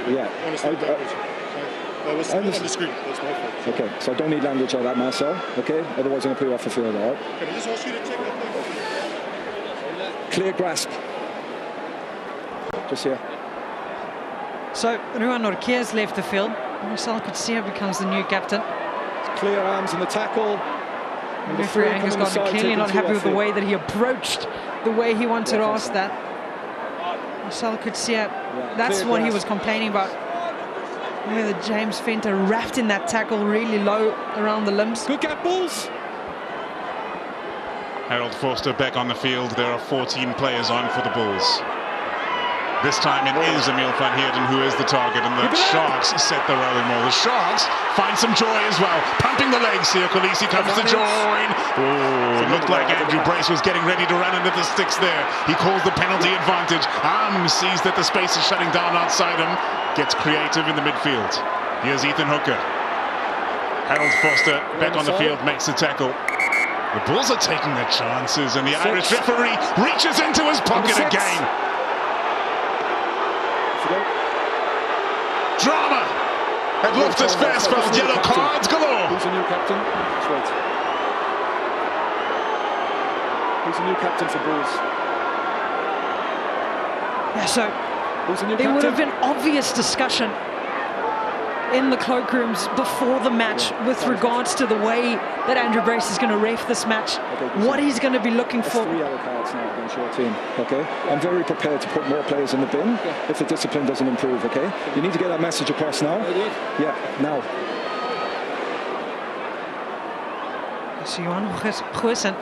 Yeah. That was on the screen. That's my fault. Okay, so I don't need language like that, Marcell. Okay, otherwise I'm going to put you off the field, all right? Can I just ask you to check that thing? Clear grasp. Just here. So Ruan has left the field. Marcell Coetzee becomes the new captain. Clear arms in the tackle. Referee Angus Gordon clearly not happy with the way that he approached, the way he wanted to ask that. Marcell Coetzee, that's what he was complaining about. Where the James Venter wrapped in that tackle really low around the limbs. Good get, Bulls. Harold Vorster back on the field. There are 14 players on for the Bulls. This time it is Emile van Heerden who is the target, and the Sharks set the rolling ball. The Sharks find some joy as well. Pumping the legs here. Kolisi comes to join. Oh, looked like Andrew Brace was getting ready to run into the sticks there. He calls the penalty advantage. Sees that the space is shutting down outside him. Gets creative in the midfield. Here's Ethan Hooker. Harold Vorster back on the field, makes the tackle. The Bulls are taking their chances, and the Irish referee reaches into his pocket again. Drama at Loftus Versfeld. Yellow cards galore. Who's the new captain? That's right. Who's the new captain for Bulls? Yeah, so there would have been obvious discussion in the cloakrooms before the match with regards to the way that Andrew Brace is going to ref this match, what he's going to be looking for. 3 yellow cards now against your team, okay? I'm very prepared to put more players in the bin if the discipline doesn't improve, okay? You need to get that message across now. Yeah, now. So Johan Goosen,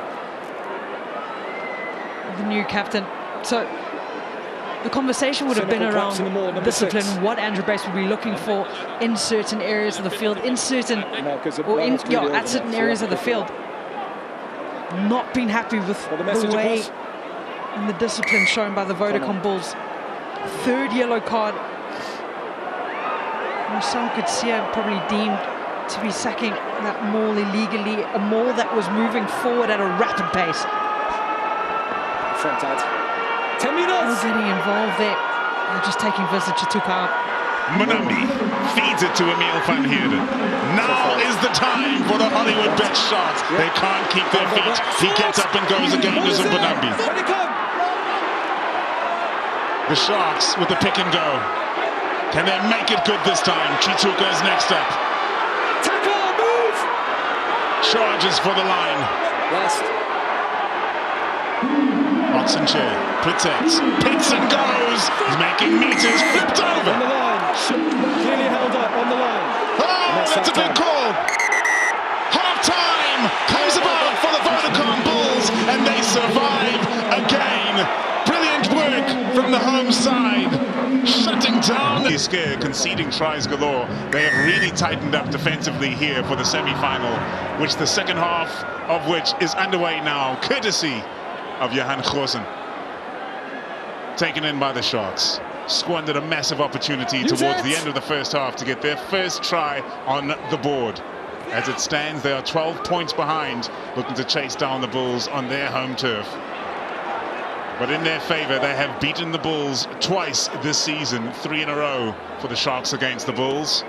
the new captain. So the conversation would have been around discipline, what Andrew Brace would be looking for in certain areas of the field, at certain areas of the field. Not been happy with the way and the discipline shown by the Vodacom Bulls. 3rd yellow card. Marcell Coetzee probably deemed to be sacking that maul illegally, a maul that was moving forward at a rapid pace. Front out. 10 meters. Getting involved there. Just taking visage to out. Monambi feeds it to Emile van Heerden. Now is the time for the Hollywoodbets Sharks. They can't keep their feet. He gets up and goes again to Monambi. The Sharks with the pick and go. Can they make it good this time? Chituka is next up. Tackle, move! Charges for the line. Last. Oxenchair protects, picks and goes. He's making meters, flipped over. On the line, clearly held up on the line. Oh, that's a big call. Half time comes about for the Vodacom Bulls, and they survive again. Brilliant work from the home side, shutting down. He's scared, conceding tries galore. They have really tightened up defensively here for the semi-final, which the second half of which is underway now, courtesy of Johan Goosen. Taken in by the Sharks. Squandered a massive opportunity towards the end of the first half to get their first try on the board. As it stands, they are 12 points behind, looking to chase down the Bulls on their home turf. But in their favor, they have beaten the Bulls twice this season, 3 in a row for the Sharks against the Bulls.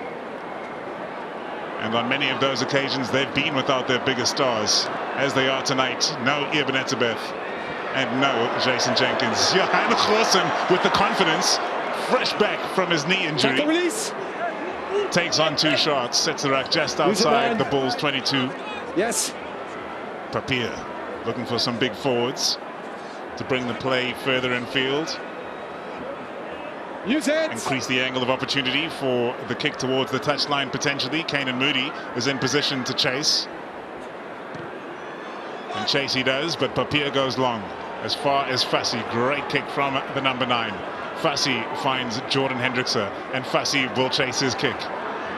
And on many of those occasions, they've been without their biggest stars, as they are tonight. No Eben Etzebeth and no Jason Jenkins. Johan Goosen with the confidence, fresh back from his knee injury. Takes on 2 Sharks, sets the rack just outside the Bulls' 22. Yes. Papier looking for some big forwards to bring the play further in field. Use it. Increase the angle of opportunity for the kick towards the touchline potentially. Canon Moodie is in position to chase. And chase he does, but Papier goes long. As far as Fassi, great kick from the number 9. Fassi finds Jan-hendrik, and Fassi will chase his kick.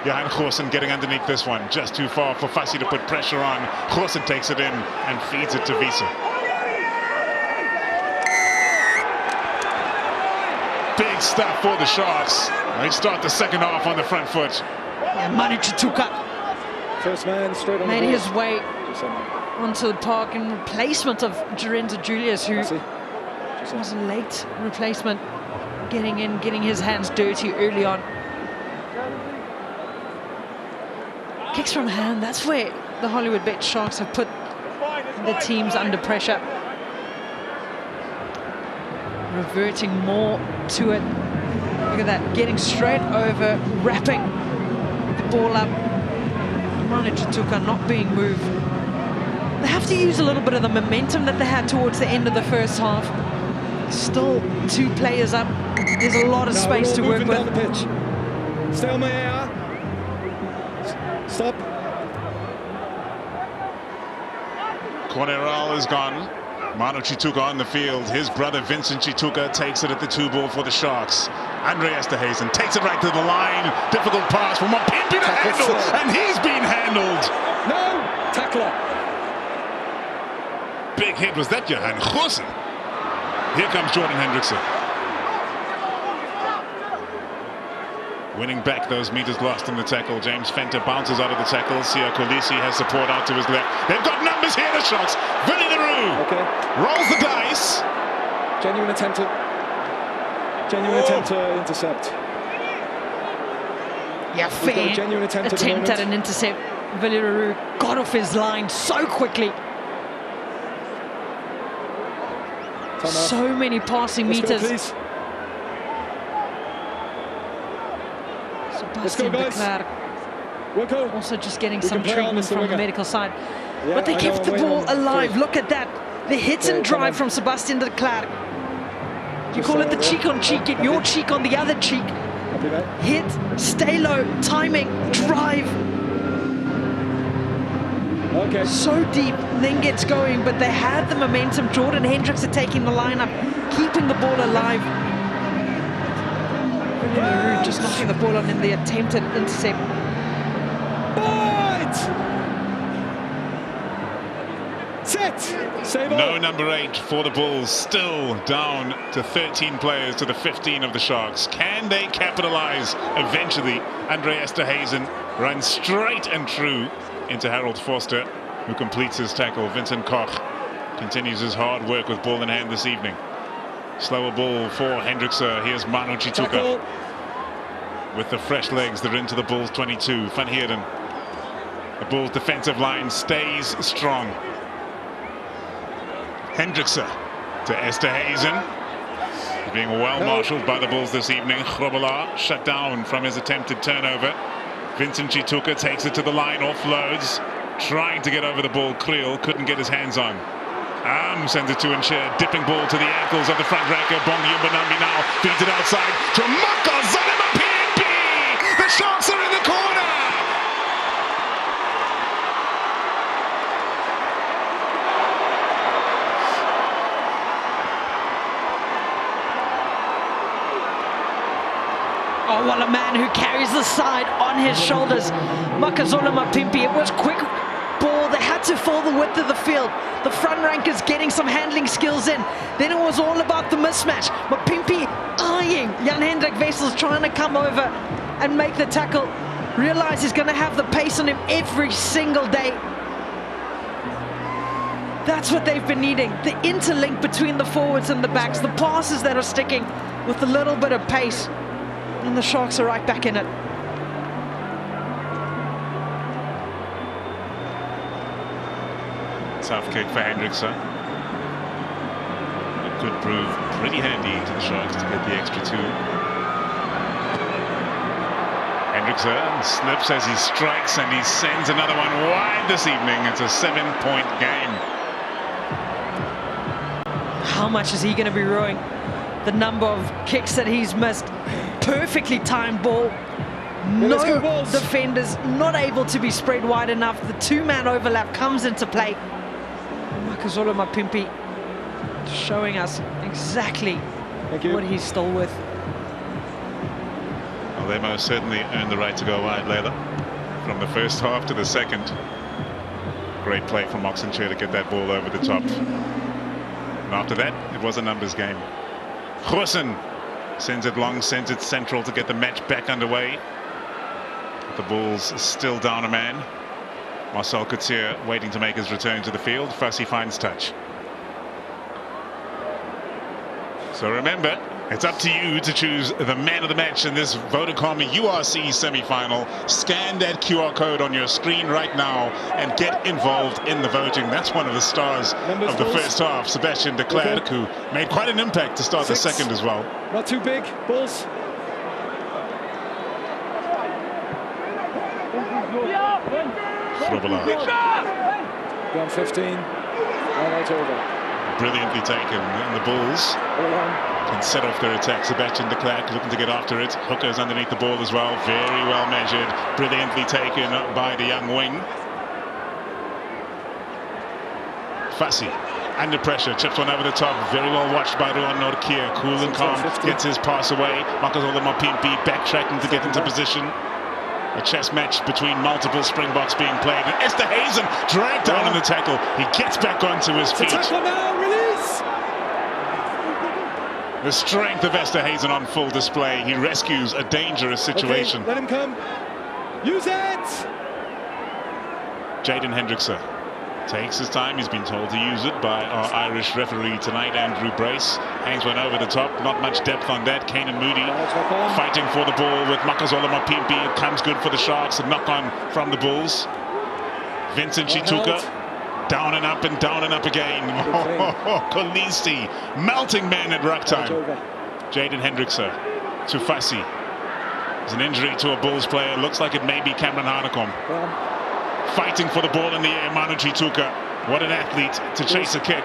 Johan Goosen getting underneath this one, just too far for Fassi to put pressure on. Goosen takes it in and feeds it to Wiese. Big stuff for the Sharks. They start the second half on the front foot. Yeah, Manu Chituka First man straight on made the his way onto the park in replacement of Jorenta Julius, who was a late replacement, getting in, getting his hands dirty early on. Kicks from hand, that's where the Hollywoodbets Sharks have put the teams under pressure. Reverting more to it. Look at that, getting straight over, wrapping the ball up. Manu Chituka not being moved. They have to use a little bit of the momentum that they had towards the end of the first half. Still 2 players up. There's a lot of space to work with. Down the pitch. Stay on my AR. Stop. Corneral is gone. Manu Chituka on the field. His brother Vincent Chituka takes it at the 2-ball for the Sharks. Andre Esterhuizen takes it right to the line. Difficult pass from Mapimpi to handle, and he's been handled. No! Tackler. Big hit, was that Johan Goosen? Here comes Jan-hendrik. Winning back those meters lost in the tackle. James Fenter bounces out of the tackle. Kolisi has support out to his left. They've got numbers here, the Sharks. Willie the Roux rolls the dice. Genuine attempt to intercept. Yeah, fair genuine attempt at an intercept. Willie the Roux got off his line so quickly. So many passing meters. Sebastian Klerk Wilco. also just getting some treatment from the medical side. Yeah, but they kept the ball alive. Look at that. The hit and drive from Sebastian Klerk. You call it the cheek on cheek, get your cheek on the other cheek. Hit, stay low, timing, drive. Okay. So deep, then gets going, but they had the momentum. Jan-hendrik are taking the lineup, keeping the ball alive. Roux just knocking the ball on in the attempted intercept. Set. Save all. No number 8 for the Bulls, still down to 13 players to the 15 of the Sharks. Can they capitalize eventually? Andre Esterhuizen runs straight and true into Harold Vorster, who completes his tackle. Vincent Koch continues his hard work with ball in hand this evening. Slower ball for Hendrik. Here's Manu Chituka with the fresh legs. They're into the Bulls 22. Van Heerden. The Bulls defensive line stays strong. Hendrik to Esterhuizen. Being well marshaled by the Bulls this evening. Grobbelaar shut down from his attempted turnover. Vincent Chituka takes it to the line, offloads, trying to get over the ball. Kriel couldn't get his hands on. Sends it to Ensher, dipping ball to the ankles of the front ranker. Bongi Mbonambi now feeds it outside to Marcell. The Sharks are in the corner. Oh, what a man who carries the side on his shoulders. Makazola Mapimpi, it was quick ball. They had to fill the width of the field. The front rankers getting some handling skills in. Then it was all about the mismatch. Mapimpi eyeing Jan-hendrik Wessels, trying to come over and make the tackle. Realize he's going to have the pace on him every single day. That's what they've been needing. The interlink between the forwards and the backs. The passes that are sticking with a little bit of pace. And the Sharks are right back in it. Tough kick for Hendrik. It could prove pretty handy to the Sharks to get the extra 2. Hendrik slips as he strikes, and he sends another one wide this evening. It's a 7-point game. How much is he going to be rowing? the number of kicks that he's missed. Perfectly timed ball. No defenders, not able to be spread wide enough. The two-man overlap comes into play. Makazole Mapimpi showing us exactly what he's still with. Well, they most certainly earned the right to go wide, Leila. From the first half to the second. Great play from Oxenchair to get that ball over the top. And after that, it was a numbers game. Goosen sends it long, sends it central to get the match back underway. The Bulls still down a man. Marcell Coetzee waiting to make his return to the field. Fassi finds touch. So remember, it's up to you to choose the man of the match in this Vodacom URC semi-final. Scan that QR code on your screen right now and get involved in the voting. That's one of the stars of the first half, Sebastian de Klerk, who made quite an impact to start the second as well. Not too big, Bulls. Grobbelaar. 1:15. Right over. Brilliantly taken, and the Bulls can set off their attack. Sebastian de Klerk looking to get after it. Hookers underneath the ball as well. Very well measured. Brilliantly taken by the young wing. Fassi under pressure. Chips one over the top. Very well watched by Ruan Nortje. Cool and calm. Gets his pass away. Makazole Mapimpi backtracking to get into position. A chess match between multiple Springboks being played. And Hazen dragged down in the tackle. He gets back onto his feet. Tackle now, release! The strength of Hazen on full display. He rescues a dangerous situation. Okay, let him come. Use it! Jan-hendrik takes his time. He's been told to use it by our Irish referee tonight, Andrew Brace. Hangs one over the top. Not much depth on that. Canon Moodie fighting for the ball with Makazole Mapimpi. It comes good for the Sharks. A knock on from the Bulls. Vincent Chituka down and up again. Kolisi melting man at ruck time. Jan-hendrik to Fassi. There's an injury to a Bulls player. Looks like it may be Cameron Hanekom. Fighting for the ball in the air, Manu Chituka. What an athlete to chase a kick.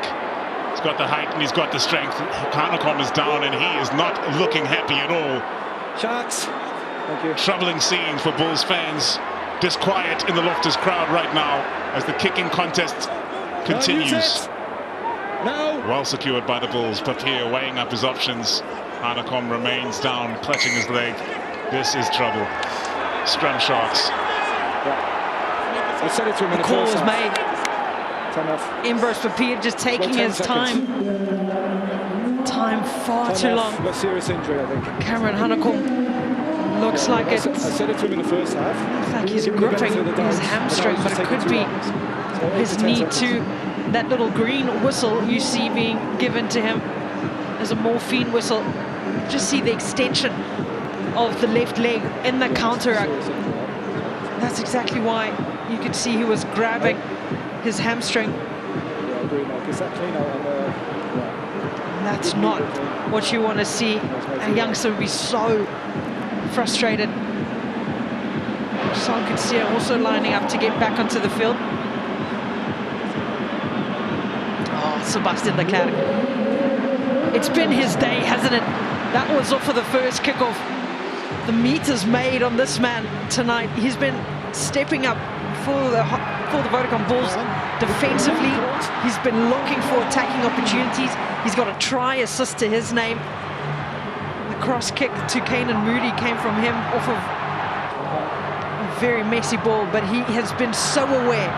He's got the height and he's got the strength. Hanekom is down and he is not looking happy at all. Sharks. Thank you. Troubling scenes for Bulls fans. Disquiet in the Loftus crowd right now as the kicking contest continues. No. Well secured by the Bulls. Papier weighing up his options. Hanekom remains down, clutching his leg. This is trouble. Scrum Sharks. I said it to him in the call was made. Embrose Papier just taking his time. Time far too long. A serious injury, I think. Cameron Hanekom looks like it. I said it to him in the first half. Looks like he's gripping his hamstring, but it could be his knee too. That little green whistle you see being given to him as a morphine whistle. Just see the extension of the left leg in the counter. That's exactly why you could see he was grabbing his hamstring. That's not what you want to see. A youngster would be so frustrated. Marcell Coetzee also lining up to get back onto the field. Oh, Sebastian de Klerk. It's been his day, hasn't it? That was off for the first kickoff. The meters made on this man tonight. He's been stepping up for the Vodacom Bulls defensively. He's been looking for attacking opportunities. He's got a try assist to his name. The cross kick to Canon Moodie came from him off of a very messy ball, but he has been so aware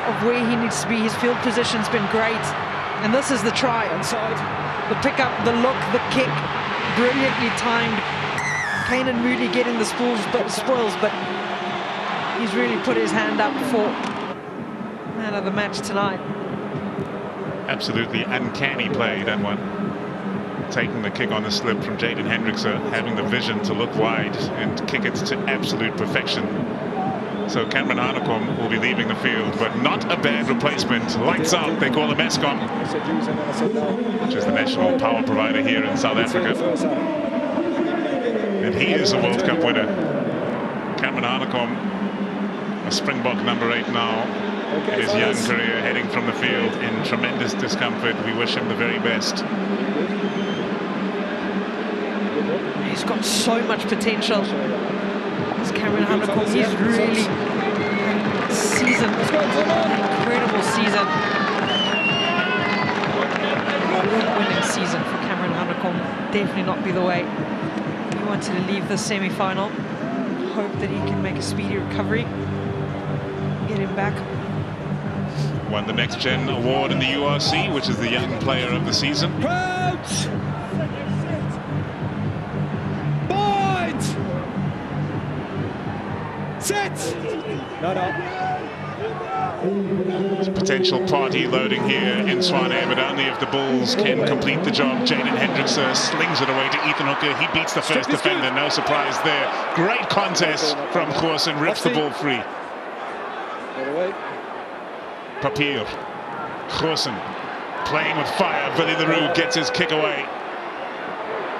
of where he needs to be. His field position's been great, and this is the try. Inside. The pickup, the look, the kick, brilliantly timed. Canon Moodie getting the spoils, but he's really put his hand up for man of the match tonight. Absolutely uncanny play, that one. Taking the kick on the slip from Jan-hendrik, having the vision to look wide and kick it to absolute perfection. So Cameron Hanekom will be leaving the field, but not a bad replacement. Lights out, they call him ESCOM, which is the national power provider here in South Africa. And he is a World Cup winner. Cameron Hanekom, a Springbok number 8 now in his young career, heading from the field in tremendous discomfort. We wish him the very best. He's got so much potential. This Cameron Hanekom, he's really season, an incredible season. Winning season for Cameron Hanekom. Definitely not be the way he wanted to leave the semi-final. Hope that he can make a speedy recovery, get him back. Won the Next Gen award in the URC, which is the Young Player of the Season. Crouch! Bind! Sit! No. Potential party loading here in Swane, but only if the Bulls can complete the job. Jan-hendrik slings it away to Ethan Hooker. He beats the first defender, no surprise there. Great contest from Goosen, rips the ball free. Papier, Goosen playing with fire. Willie Roux gets his kick away.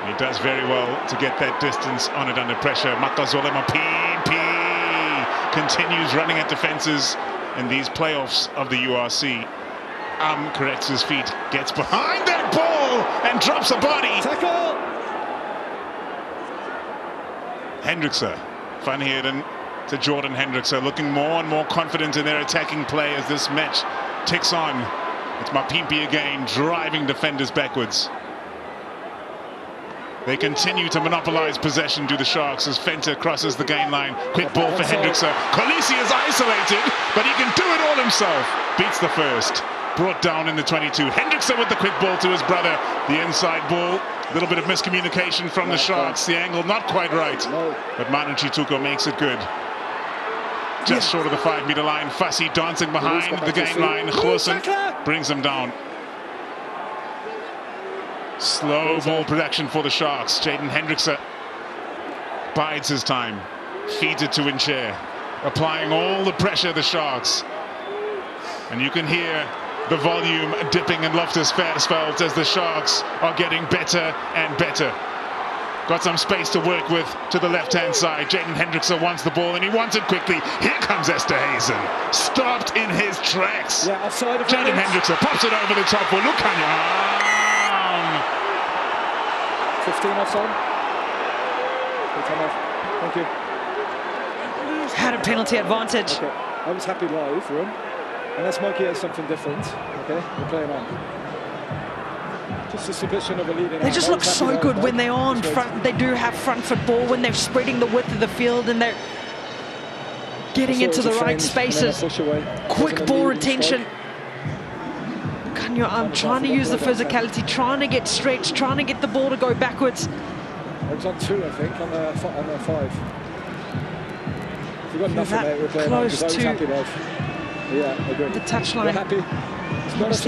He does very well to get that distance on it under pressure. Makazola Mapipi continues running at defenses in these playoffs of the URC. Corrects his feet, gets behind that ball and drops a body. Tackle! Hendrikse, Van Heerden to Jordan Hendrikse, looking more and more confident in their attacking play as this match ticks on. It's Mapimpi again, driving defenders backwards. They continue to monopolize possession to the Sharks as Venter crosses the gain line. Quick ball for Hendrikse. Kolisi is isolated, but he can do it all himself. Beats the first. Brought down in the 22. Hendrikse with the quick ball to his brother. The inside ball. A little bit of miscommunication from the Sharks. The angle not quite right. But Manu Chituko makes it good. Just short of the 5-meter line. Fassi dancing behind the gain line. Goosen brings him down. Slow ball production for the Sharks. Jan-hendrik bides his time. Feeds it to Incher. Applying all the pressure, the Sharks. And you can hear the volume dipping in Loftus-Versfeld as the Sharks are getting better and better. Got some space to work with to the left-hand side. Jan-hendrik wants the ball and he wants it quickly. Here comes Esterhazen. Stopped in his tracks. Yeah, offside of Jan-hendrik pops it over the top for Lukanya. 15 offside. Thank you. Had a penalty advantage. Okay. I was happy live, Ruan. Unless Mikey has something different. Okay, we're playing on. Just a suspicion of a leading. They just look so good when they're on front. They do have front foot ball when they're spreading the width of the field and they're getting into the right spaces. Quick ball retention. I'm trying to use the physicality, trying to get stretched, trying to get the ball to go backwards. It was on 2, I think, on the 5. If you've got nothing there, we're playing close on, to yeah, I agree. the touchline. We're happy.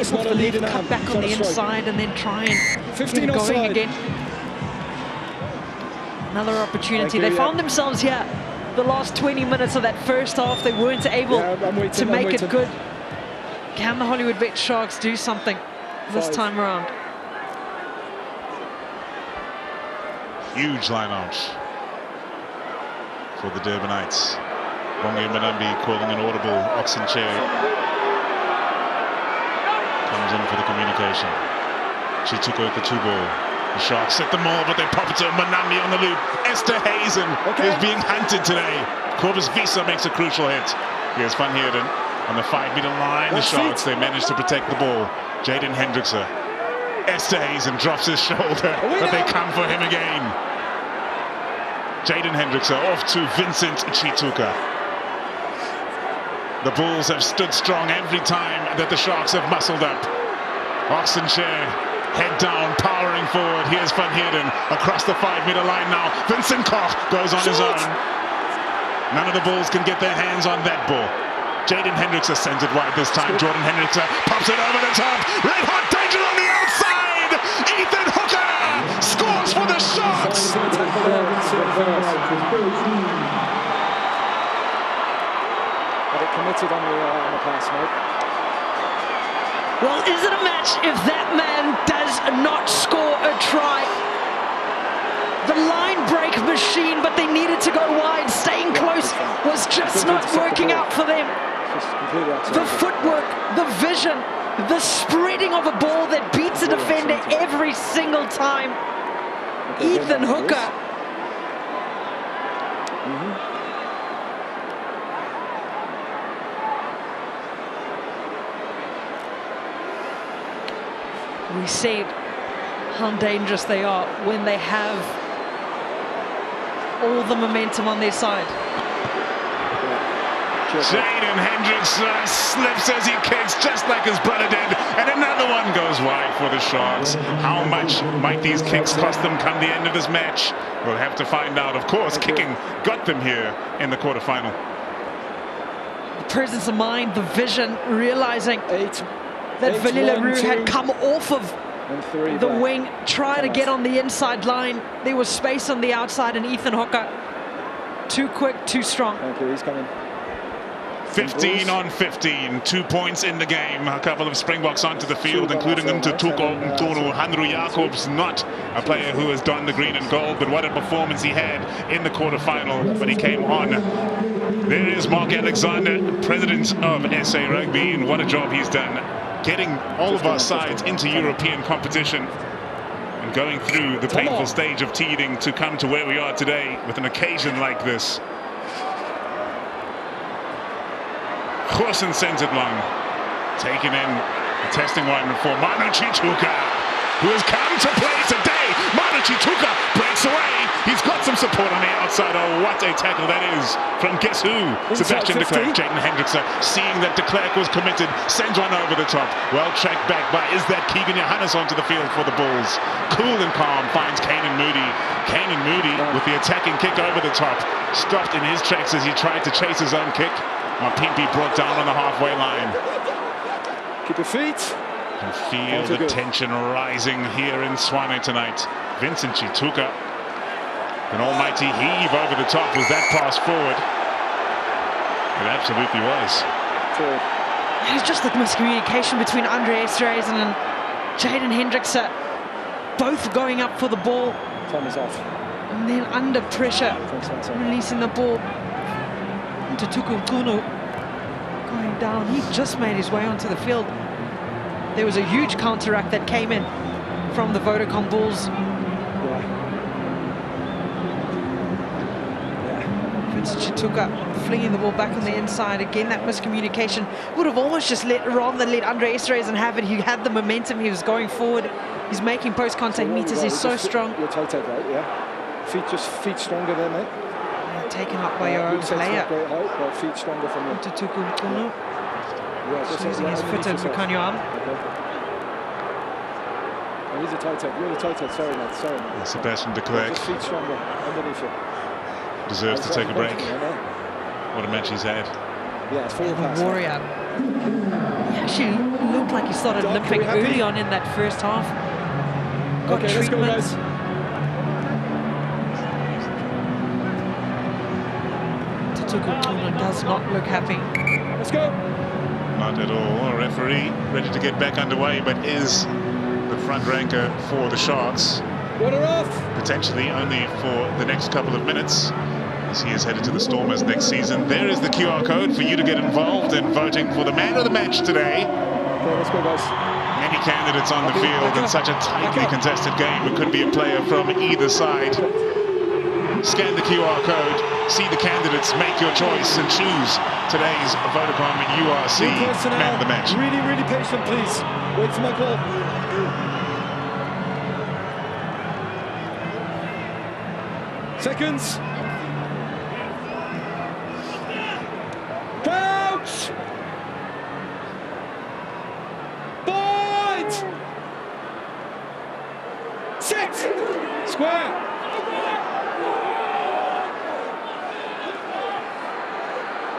It's not a lead, lead cut back on the inside and then try and 15 get offside. going again. Another opportunity. They found themselves here the last 20 minutes of that first half. They weren't able to make it good. Can the Hollywoodbets Sharks do something this time around? Huge line out for the Durbanites. Bongi Manambi calling an audible. Oxenchair comes in for the communication. Chituko at the 2 ball. The Sharks set them all, but they pop it to Manambi on the loop. Esterhazen is being hunted today. Cobus Wiese makes a crucial hit. Here's Van Heerden. On the 5-meter line, the Sharks, they managed to protect the ball. Jan-hendrik. Esterhazen drops his shoulder, but they come for him again. Jan-hendrik off to Vincent Chituka. The Bulls have stood strong every time that the Sharks have muscled up. Oxenchair, head down, powering forward. Here's Van Heerden across the 5-meter line now. Vincent Koch goes on his own. None of the Bulls can get their hands on that ball. Jan-hendrik sends it wide this time. Jordan Hendrik pops it over the top. Red hot danger on the outside. Ethan Hooker scores for the Sharks. But it committed on the pass, mate. Well, is it a match if that man does not score a try? The line break machine, but they needed to go wide. Staying close was just not working out for them. The footwork, the vision, the spreading of a ball that beats a defender every single time. Ethan Hooker We said how dangerous they are when they have all the momentum on their side. Jan-hendrik slips as he kicks, just like his brother did, and another one goes wide for the Sharks. How much might these kicks cost them come the end of this match? We'll have to find out. Of course, kicking got them here in the quarterfinal. The presence of mind, the vision, realizing that Aphelele Roux had come off of the wing, try to get on the inside line. There was space on the outside, and Ethan Hocker, too quick, too strong. Thank you, he's coming. 15 on 15, 2 points in the game. A couple of Springboks onto the field, including Ntutuko Mtunu. Hanru Jacobs, not a player who has donned the green and gold, but what a performance he had in the quarterfinal when he came on. There is Mark Alexander, president of SA Rugby, and what a job he's done getting all of our sides into European competition and going through the painful stage of teething to come to where we are today with an occasion like this. Goosen sends it long. Taken in the testing one for Manu Chituka, who has come to play today. Manu Chituka breaks away. He's got some support on the outside. Oh, what a tackle that is from guess who? Sebastian de Klerk. Jan-hendrik seeing that de Klerk was committed, sends one over the top. Well tracked back by, is that Keegan Johannes onto the field for the Bulls. Cool and calm finds Moodie. Moodie with the attacking kick over the top. Stopped in his tracks as he tried to chase his own kick. Pimpy brought down on the halfway line. Keep your feet. And feel the tension rising here in Swane tonight. Vincent Chituka, an almighty heave over the top. Was that pass forward? It absolutely was. It's just the miscommunication between Andre Esterhuizen and Jan-hendrik, both going up for the ball. Time is off. And then under pressure, releasing the ball. Ntutuko Mtunu going down. He just made his way onto the field. There was a huge counteract that came in from the Vodacom Bulls. Vincent Chituka flinging the ball back on the inside. Again, that miscommunication would have almost just rather than let Andre Esterhuizen have it. He had the momentum. He was going forward. He's making post-contact meters. He's so strong. You're tight, right? Yeah. Feet stronger there, mate. Taken up by your own player. Great height, but feet stronger from you. Ntutuko Mtunu. Using his foot and Bukanyo arm. He's a tight head. You're a tight head. Sorry, mate. Sorry, mate. Sebastian de Klerk. Just feet stronger underneath you. Deserves to take a break. What a match he's had. Yeah, it's forward pass. Warrior. He actually looked like he started limping early on in that first half. Got treatment. Let's go, guys. Does not look happy. Let's go. Not at all. A referee ready to get back underway, but is the front ranker for the Sharks. Water off. Potentially only for the next couple of minutes, as he is headed to the Stormers next season. There is the QR code for you to get involved in voting for the man of the match today. Okay, let's go, guys. Many candidates on the field in such a tightly contested game. It could be a player from either side. Scan the QR code, see the candidates, make your choice, and choose today's Vodacom URC man of the match. Really, really patient, please. Wait for my call. Seconds. Crouch. Bind. Sit. Square.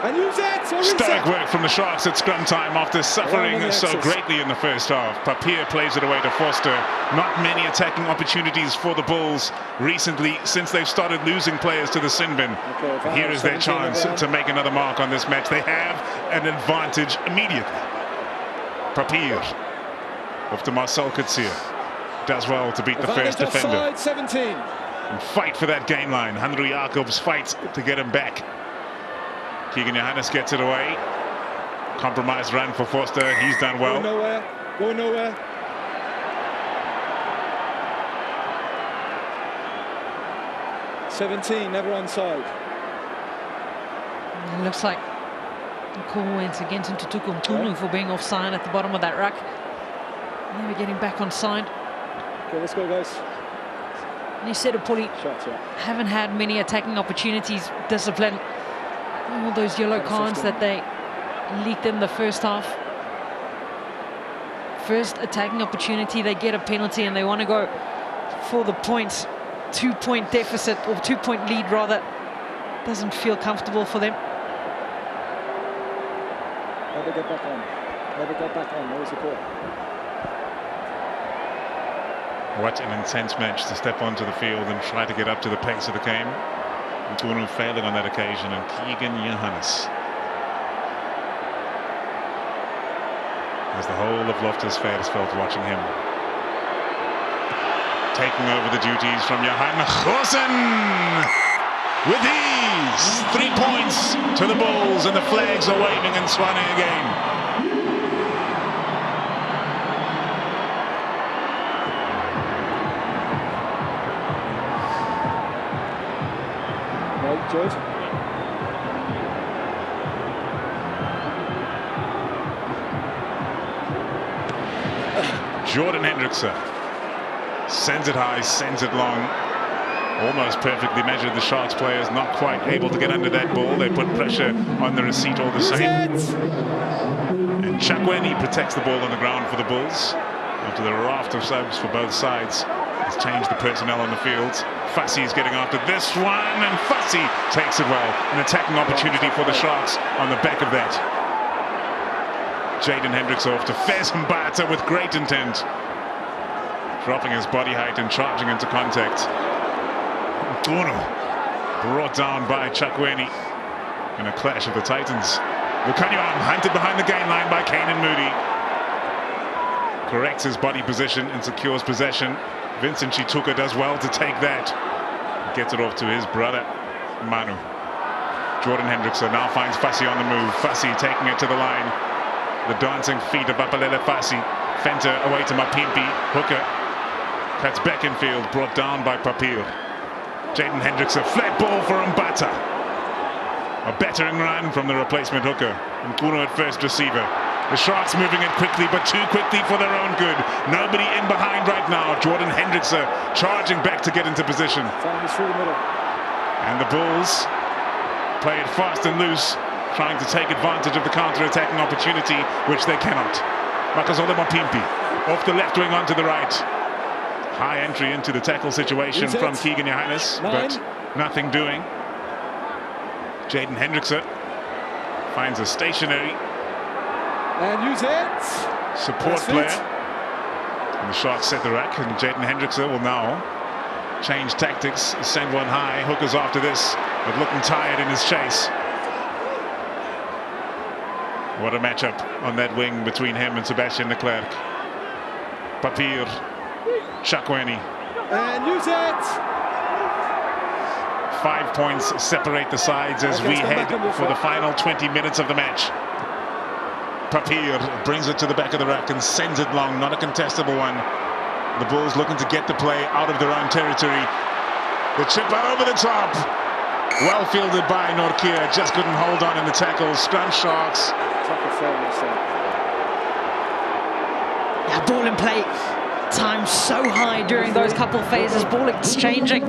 And use it. Stoic work from the Sharks at scrum time after suffering so greatly in the first half. Papier plays it away to Vorster. Not many attacking opportunities for the Bulls recently since they've started losing players to the sin bin. Here is their chance to make another mark on this match. They have an advantage immediately. Papier off to Marcell Coetzee. Does well to beat the first defender. 17. And fight for that gain line. Hanru Jacobs fights to get him back. Keegan Johannes gets it away. Compromised run for Vorster. He's done well. Going nowhere. Going nowhere. (17) never onside. It looks like the call went against Ntutuko Mtunu for being offside at the bottom of that ruck. Now we're getting back on side. Okay, let's go, guys. And you said it, Paulie, Shots, yeah. haven't had many attacking opportunities. Discipline. All those yellow cards that they leaked in the first half. First attacking opportunity, they get a penalty and they want to go for the points. 2-point deficit, or 2-point lead rather. Doesn't feel comfortable for them. Never get back on. Never get back on. No support. What an intense match to step onto the field and try to get up to the pace of the game. Nkunu failing on that occasion, and Keegan Johannes. As the whole of Loftus-Veers felt watching him. Taking over the duties from Johan Goosen. With ease, 3 points to the Bulls, and the flags are waving and swinging again. Right, George. Jan-hendrik sends it high, sends it long. Almost perfectly measured. The Sharks players not quite able to get under that ball. They put pressure on the receipt all the same. And Chakweni protects the ball on the ground for the Bulls. After the raft of subs for both sides has changed the personnel on the field. Fassi is getting after this one, and Fassi takes it well. An attacking opportunity for the Sharks on the back of that. Jan-hendrik off to Fassi with great intent. Dropping his body height and charging into contact. Brought down by Chakweni in a clash of the Titans. Wilco hunted behind the gain line by Canon Moodie. Corrects his body position and secures possession. Vincent Chituka does well to take that. Gets it off to his brother, Manu. Jan-hendrik now finds Fassi on the move. Fassi taking it to the line. The dancing feet of Aphelele Fassi. Fenter away to Mapimpi. Hooker cuts back in field, brought down by Papier. Jan-hendrik, a flat ball for Mbata. A battering run from the replacement hooker. Nkunu at first receiver. The Sharks moving it quickly, but too quickly for their own good. Nobody in behind right now. Jan-hendrik charging back to get into position. And the Bulls play it fast and loose, trying to take advantage of the counter-attacking opportunity, which they cannot. Marcell Mapimpi off the left wing onto the right. High entry into the tackle situation from Keegan Johannes, but nothing doing. Jan-hendrik finds a stationary and use it. Support player. And the Sharks set the rack, and Jan-hendrik will now change tactics, send one high. Hooker's after this, but looking tired in his chase. What a matchup on that wing between him and Sebastian Klerk. Papier. Chakweni. And use it! 5 points separate the sides as we head for the final 20 minutes of the match. Papier brings it to the back of the rack and sends it long, not a contestable one. The Bulls looking to get the play out of their own territory. The chip out over the top. Well fielded by Nortje, just couldn't hold on in the tackle. Scrum Sharks. Yeah, ball in play. Time so high during those couple phases. Ball exchanging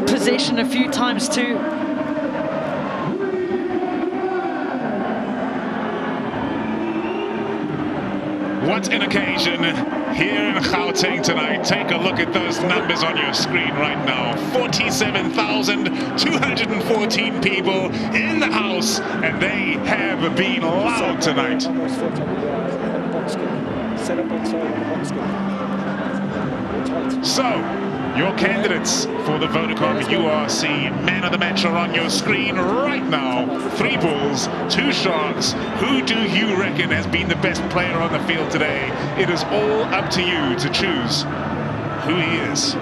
possession a few times too. What an occasion here in Gauteng tonight. Take a look at those numbers on your screen right now. 47,214 people in the house, and they have been loud tonight. So, your candidates for the Vodacom URC Man of the Match are on your screen right now. 3 Bulls, 2 Sharks. Who do you reckon has been the best player on the field today? It is all up to you to choose who he is.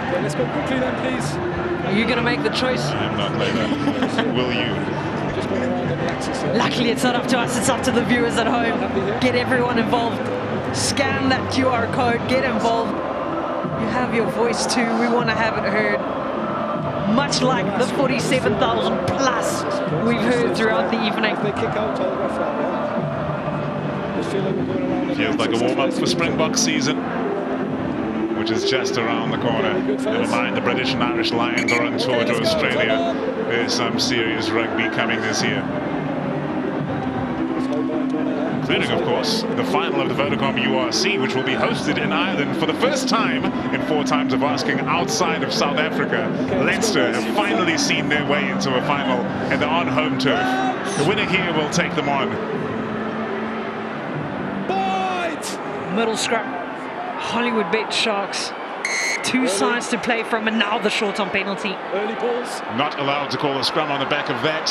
Okay, let's go quickly then, please. Are you going to make the choice? I'm not later. Will you? Just going around and relaxing. Luckily, it's not up to us. It's up to the viewers at home. Get everyone involved. Scan that QR code. Get involved. You have your voice too. We want to have it heard. Much like the 47,000 plus we've heard throughout the evening. If they kick out, I'll ref that, Feels like a warm-up for Springbok season, which is just around the corner. Never mind the British and Irish Lions are on tour to Australia. There's some serious rugby coming this year. Including, of course, the final of the Vodacom URC, which will be hosted in Ireland for the first time in 4 times of asking outside of South Africa. Leinster have finally seen their way into a final, and they're on home turf. The winner here will take them on. Middle scrum, Hollywoodbets Sharks. 2 sides to play from, and now the short on penalty. Early balls. Not allowed to call a scrum on the back of that.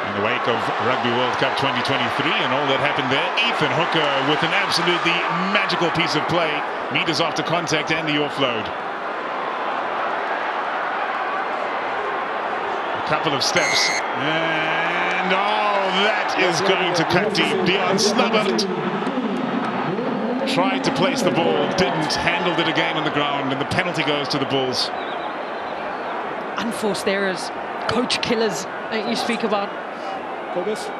In the wake of Rugby World Cup 2023 and all that happened there, Ethan Hooker with an absolutely magical piece of play. Meters after contact and the offload. A couple of steps. And that is going to cut deep. Dion Slubbert tried to place the ball, didn't, handled it again on the ground, and the penalty goes to the Bulls. Unforced errors, coach killers that you speak about. Cobus.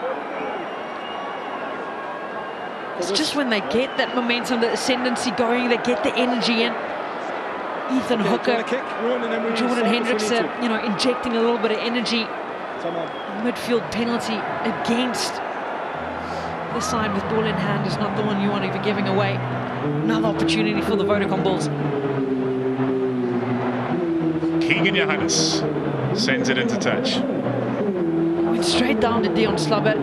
It's just when they get that momentum, the ascendancy going, they get the energy in. Ethan Hooker, Jan-hendrik, injecting a little bit of energy. Midfield penalty against the side with ball in hand is not the one you want to be giving away. Another opportunity for the Vodacom Bulls. Keegan Johannes sends it into touch. Went straight down to Dion Slubbert,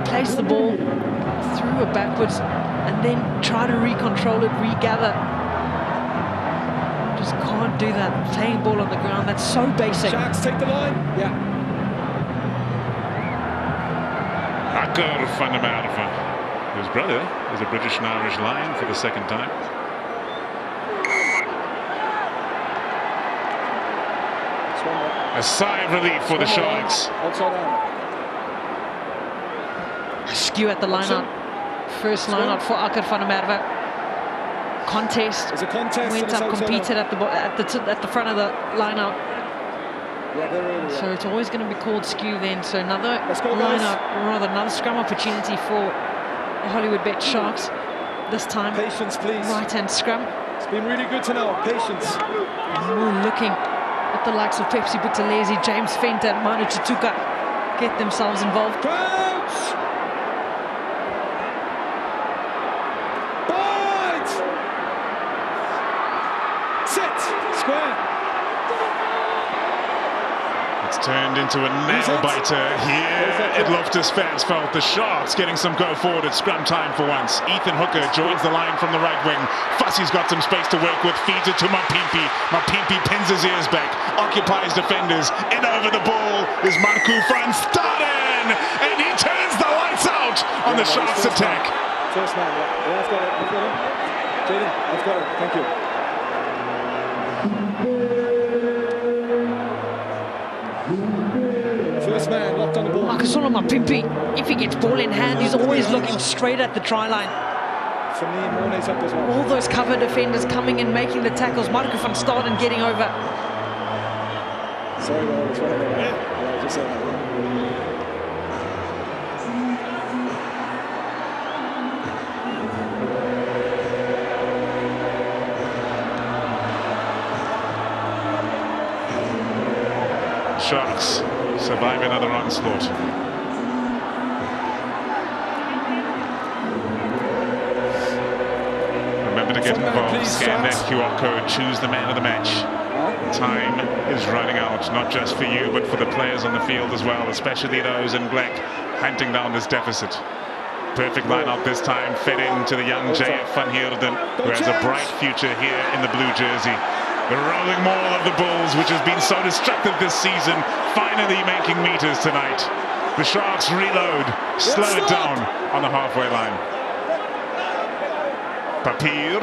placed the ball, threw it backwards, and then try to recontrol it, regather. Just can't do that. Playing ball on the ground, that's so basic. Sharks take the line. Yeah. Akker van der Merwe. His brother is a British and Irish Lion for the 2nd time. A sigh of relief for the Sharks. Skew at the line-out. First line-out for Akker van der Merwe. Contest. Went up, competed at the front of the line-out. So it's always going to be called skew then. So another line-out, or rather another scrum opportunity for the Hollywoodbets Sharks. This time, patience, please. Right-hand scrum. It's been really good to know. Patience. We're looking at the likes of Pepsi Buthelezi, James Fenter, Manu Tutuka get themselves involved. Crouch! Bite! Sit! Square! It's turned into a nail-biter here at Loftus Versfeld. The Sharks getting some go forward at scrum time for once. Ethan Hooker joins the line from the right wing. Fassi's got some space to work with, feeds it to Mapimpi. Mapimpi pins his ears back, occupies defenders. In over the ball is Marcu van Staden, and he turns the lights out on the Sharks attack. First man, yeah, I've got it. Jaden, I've got it. Thank you. First man locked on the ball. Makasolo Mapimpi, if he gets ball in hand, he's always looking straight at the try line. For me, Mone's up as well. All those cover defenders coming in, making the tackles. Marcu van Staden getting over. Sorry, I was right there. Yeah, I just said that. Sharks survive another onslaught. Remember to get involved, scan that QR code, choose the man of the match. Time is running out, not just for you, but for the players on the field as well, especially those in black, hunting down this deficit. Perfect line-out this time, fed into the young JF van Heerden, who has a bright future here in the blue jersey. The rolling maul of the Bulls, which has been so destructive this season, finally making meters tonight. The Sharks reload, slow it down on the halfway line. Papier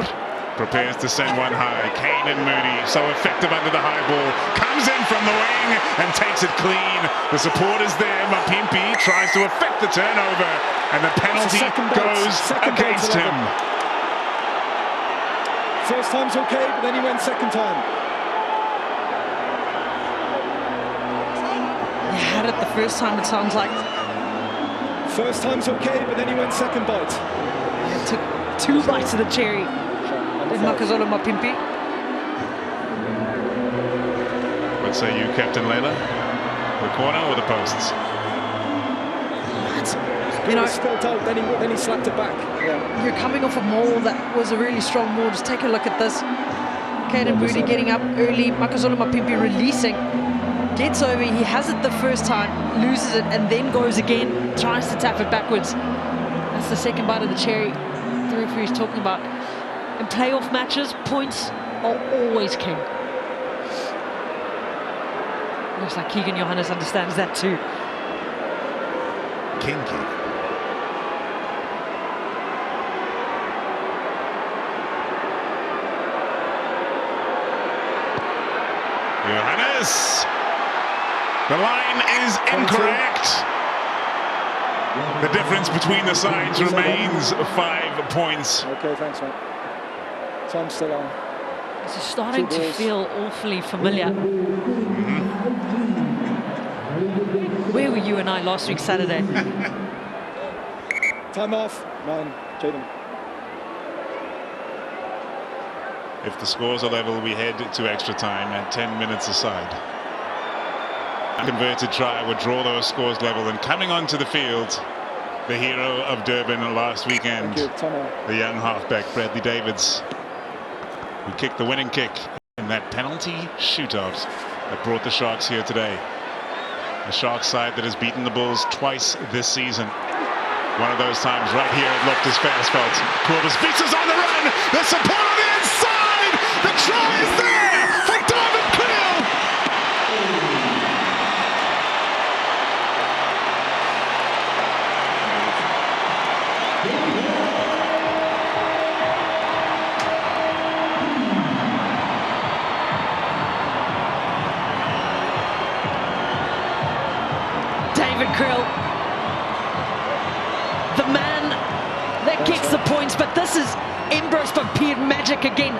prepares to send one high. Canon Moodie, so effective under the high ball, comes in from the wing and takes it clean. The support is there. Mapimpi tries to effect the turnover, and the penalty goes against him. First time's okay, but then he went second time. You had it the first time, it sounds like. First time's okay, but then he went second bite. It took 2 bites of the cherry. Then Marcell Mapimpi. What say you, Captain Layla? The corner or the posts? You know, spilt out, then he slapped it back. Yeah. You're coming off a maul that was a really strong maul. Just take a look at this. Caden Moodie getting up early. Marcell Mapimpi releasing. Gets over, he has it the first time, loses it, and then goes again, tries to tap it backwards. That's the second bite of the cherry the referee's talking about. In playoff matches, points are always king. Looks like Keegan Johannes understands that too. Kinky. Johannes! The line is incorrect. The difference between the sides remains 5 points. Okay, thanks, mate. Time's still on. This is starting to feel awfully familiar. Where were you and I last week Saturday? Time off. 9, Jaden. If the scores are level, we head to extra time at 10 minutes aside. A converted try would draw those scores level, and coming onto the field, the hero of Durban last weekend, the young halfback Bradley Davids, who kicked the winning kick in that penalty shootout that brought the Sharks here today. A Sharks side that has beaten the Bulls twice this season. One of those times right here at Loftus Versfeld. Cobus beats us on the run. The support on the inside. The try is there for David Kriel. David Kriel, the man that gets the points, but this is Embrose Papier magic again.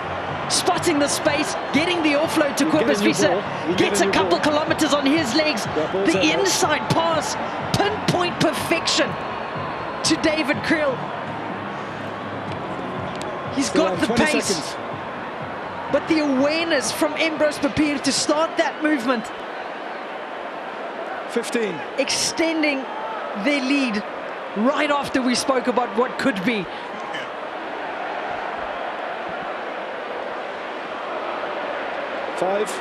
Spotting the space, getting the offload to Cobus. Wiese gets a couple kilometers on his legs. The inside pass, pinpoint perfection to David Kriel. He's got the pace, but the awareness from Embrose Papier to start that movement. 15. Extending their lead right after we spoke about what could be. Five.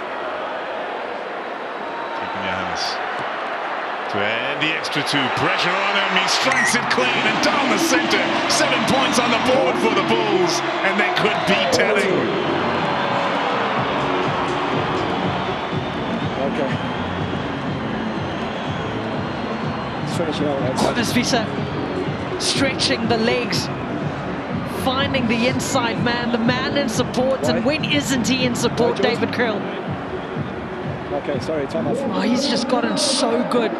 Johannes to add the extra 2. Pressure on him. He strikes it clean and down the center. 7 points on the board for the Bulls, and they could be telling. Okay. Finishing out. Cobus Wiese stretching the legs, finding the inside man, the man in support, and when isn't he in support, David Kriel? Okay, sorry, time off. Oh, he's just gotten so good.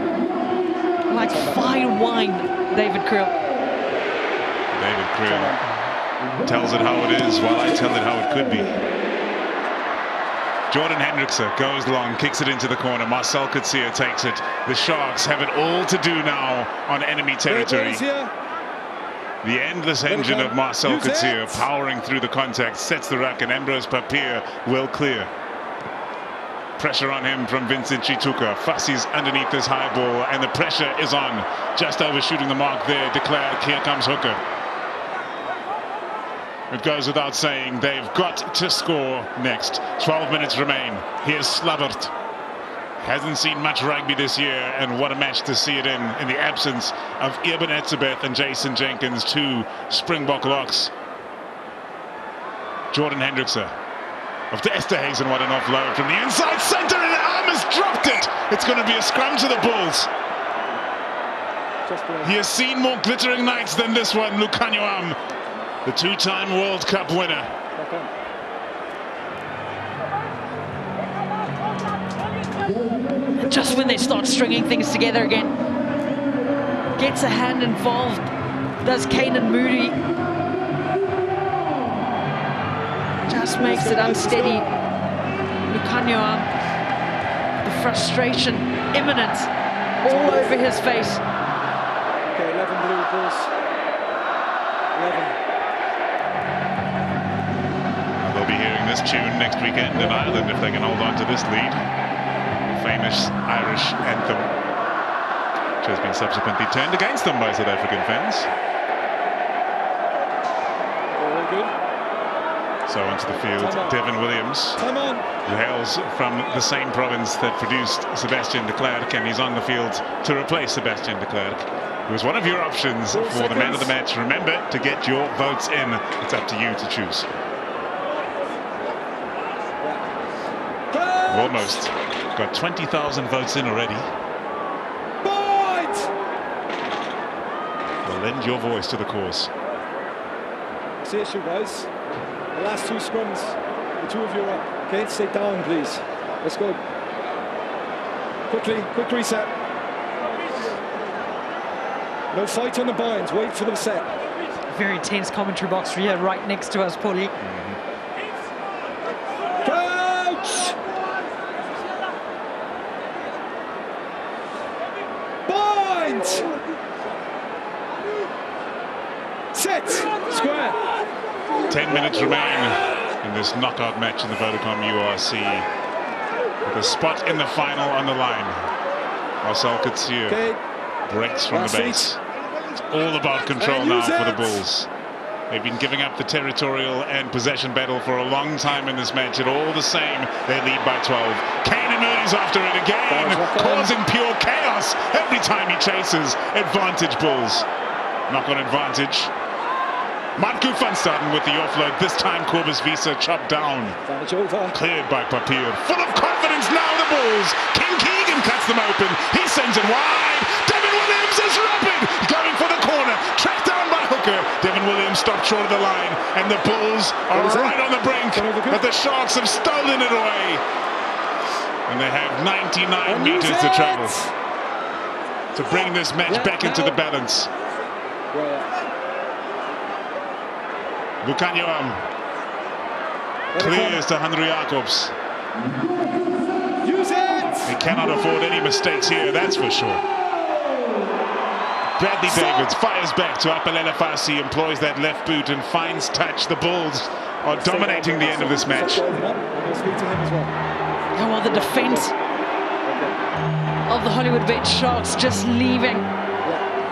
Like fine wine, David Kriel. David Kriel tells it how it is while I tell it how it could be. Jan-hendrik goes long, kicks it into the corner. Marcell Coetzee takes it. The Sharks have it all to do now on enemy territory. The endless engine of Marcell Coetzee powering through the contact, sets the ruck, and Embrose Papier will clear. Pressure on him from Vincent Chituka. Fassi's underneath this high ball, and the pressure is on. Just overshooting the mark there. Declared, here comes Hooker. It goes without saying, they've got to score next. 12 minutes remain. Here's Slabbert. Hasn't seen much rugby this year, and what a match to see it in the absence of Eben Etzebeth and Jason Jenkins, 2 Springbok locks. Jan-hendrik of the Esterhazen, what an offload from the inside centre, and Arm has dropped it. It's going to be a scrum to the Bulls. He has seen more glittering nights than this one, Lucanio Arm, the 2-time World Cup winner. Just when they start stringing things together again, gets a hand involved, does Canon Moodie. Just makes it unsteady. Lucanio, the frustration imminent, all over his face. Okay, 11 blue Bulls. 11. They'll be hearing this tune next weekend in Ireland if they can hold on to this lead. Famous Irish anthem, which has been subsequently turned against them by South African fans. Very good. So onto the field, Devin Williams, who hails from the same province that produced Sebastian de Klerk, and he's on the field to replace Sebastian de Klerk, who was one of your options for the man of the match. Remember to get your votes in. It's up to you to choose. Almost got 20,000 votes in already. Well, lend your voice to the cause. That's the issue, guys. The last two scrums, the two of you are up. Okay, stay down, please. Let's go. Quickly, quick reset. No fight on the binds, wait for the set. Very tense commentary box here right next to us, Paulie. Coach! Bind! Set! Square! 10 minutes remain in this knockout match in the Vodacom URC, with a spot in the final on the line. Marcell Coetzee breaks from the base. It's all about control now for the Bulls. They've been giving up the territorial and possession battle for a long time in this match. It all the same, they lead by 12. Canon Moodie's after it again, causing pure chaos every time he chases. Advantage Bulls. Knock on advantage. Marcell starting with the offload. This time Cobus Wiese chopped down. Cleared by Papier. Full of confidence now the Bulls. King Keegan cuts them open. He sends it wide. Devin Williams is rapid. Going for the corner. Tracked down by Hooker. Devin Williams stopped short of the line. And the Bulls are right on the brink. But the Sharks have stolen it away. And they have 99 meters to travel to bring this match back into the balance. Johan clears to Henry Jacobs. Use it! He cannot afford any mistakes here, that's for sure. Bradley Davids fires back to Aphelele. Fassi employs that left boot and finds touch. The Bulls are dominating the end of this match. Yeah, well, the defense of the Hollywoodbets Sharks just leaving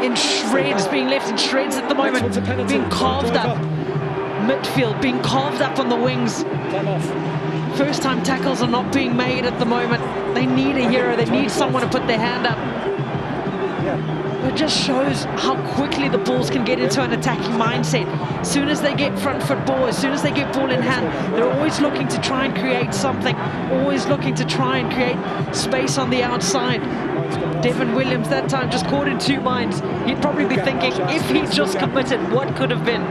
in shreds, being left in shreds at the moment, being carved up. Midfield being carved up on the wings. First time tackles are not being made at the moment. They need a hero, they need someone to put their hand up. It just shows how quickly the Bulls can get into an attacking mindset. As soon as they get front foot ball, as soon as they get ball in hand, they're always looking to try and create something, always looking to try and create space on the outside. Devin Williams that time just caught in two minds. He'd probably be thinking, if he just committed, what could have been?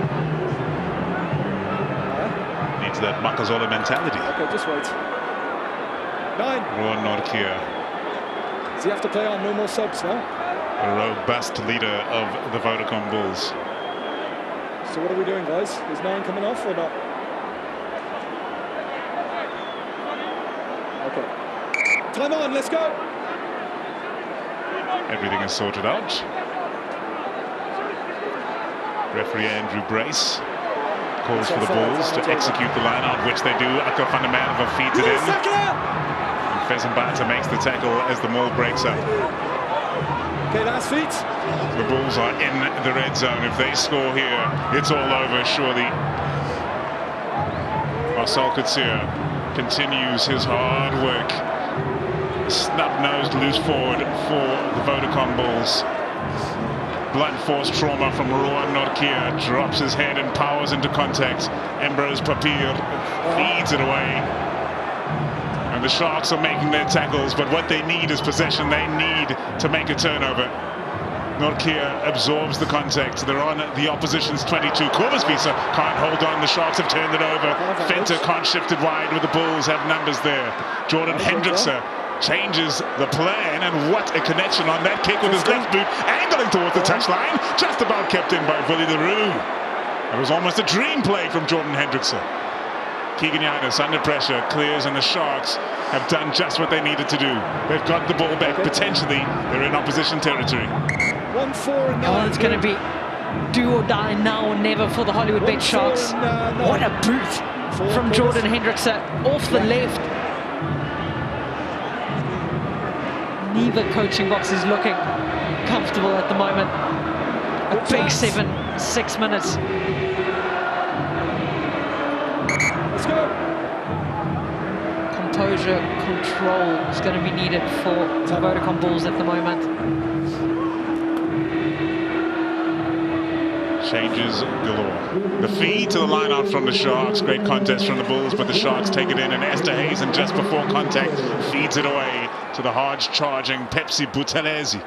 That Marcell mentality. Okay, just wait. 9. Ruan Nortje. Does he have to play on no more subs now? A robust leader of the Vodacom Bulls. So what are we doing, guys? Is 9 coming off or not? Okay. Time on, let's go! Everything is sorted out. Referee Andrew Brace calls for the Bulls to execute the line, on which they do. Akko van der Merwe feeds it in. And Fezenbata makes the tackle as the maul breaks up. Okay, last feet. The Bulls are in the red zone. If they score here, it's all over, surely. Marcell Coetzee continues his hard work. Snub-nosed loose forward for the Vodacom Bulls. Blunt force trauma from Roux Nortje, drops his head and powers into contact. Embrose Papier feeds it away. And the Sharks are making their tackles, but what they need is possession. They need to make a turnover. Nortje absorbs the contact. They're on the opposition's 22. Cobus Wiese can't hold on. The Sharks have turned it over. Venter can't shift it wide with the Bulls have numbers there. Jan-hendrik changes the plan, and what a connection on that kick with his left boot, angling towards the touchline, just about kept in by Willie the Roux. It was almost a dream play from Jan-hendrik. Keegan Giannis under pressure, clears, and the Sharks have done just what they needed to do. They've got the ball back, potentially they're in opposition territory. 1-4 and 9. Oh, it's going to be do or die now or never for the Hollywoodbets Sharks. What a boot from Jan-hendrik off the left. Neither coaching box is looking comfortable at the moment. A big 6 minutes. Let's go. Composure, control is going to be needed for the Vodacom Bulls at the moment. Changes galore. The feed to the line out from the Sharks. Great contest from the Bulls, but the Sharks take it in, and Hazen just before contact feeds it away to the hard-charging Pepsi Buthelezi.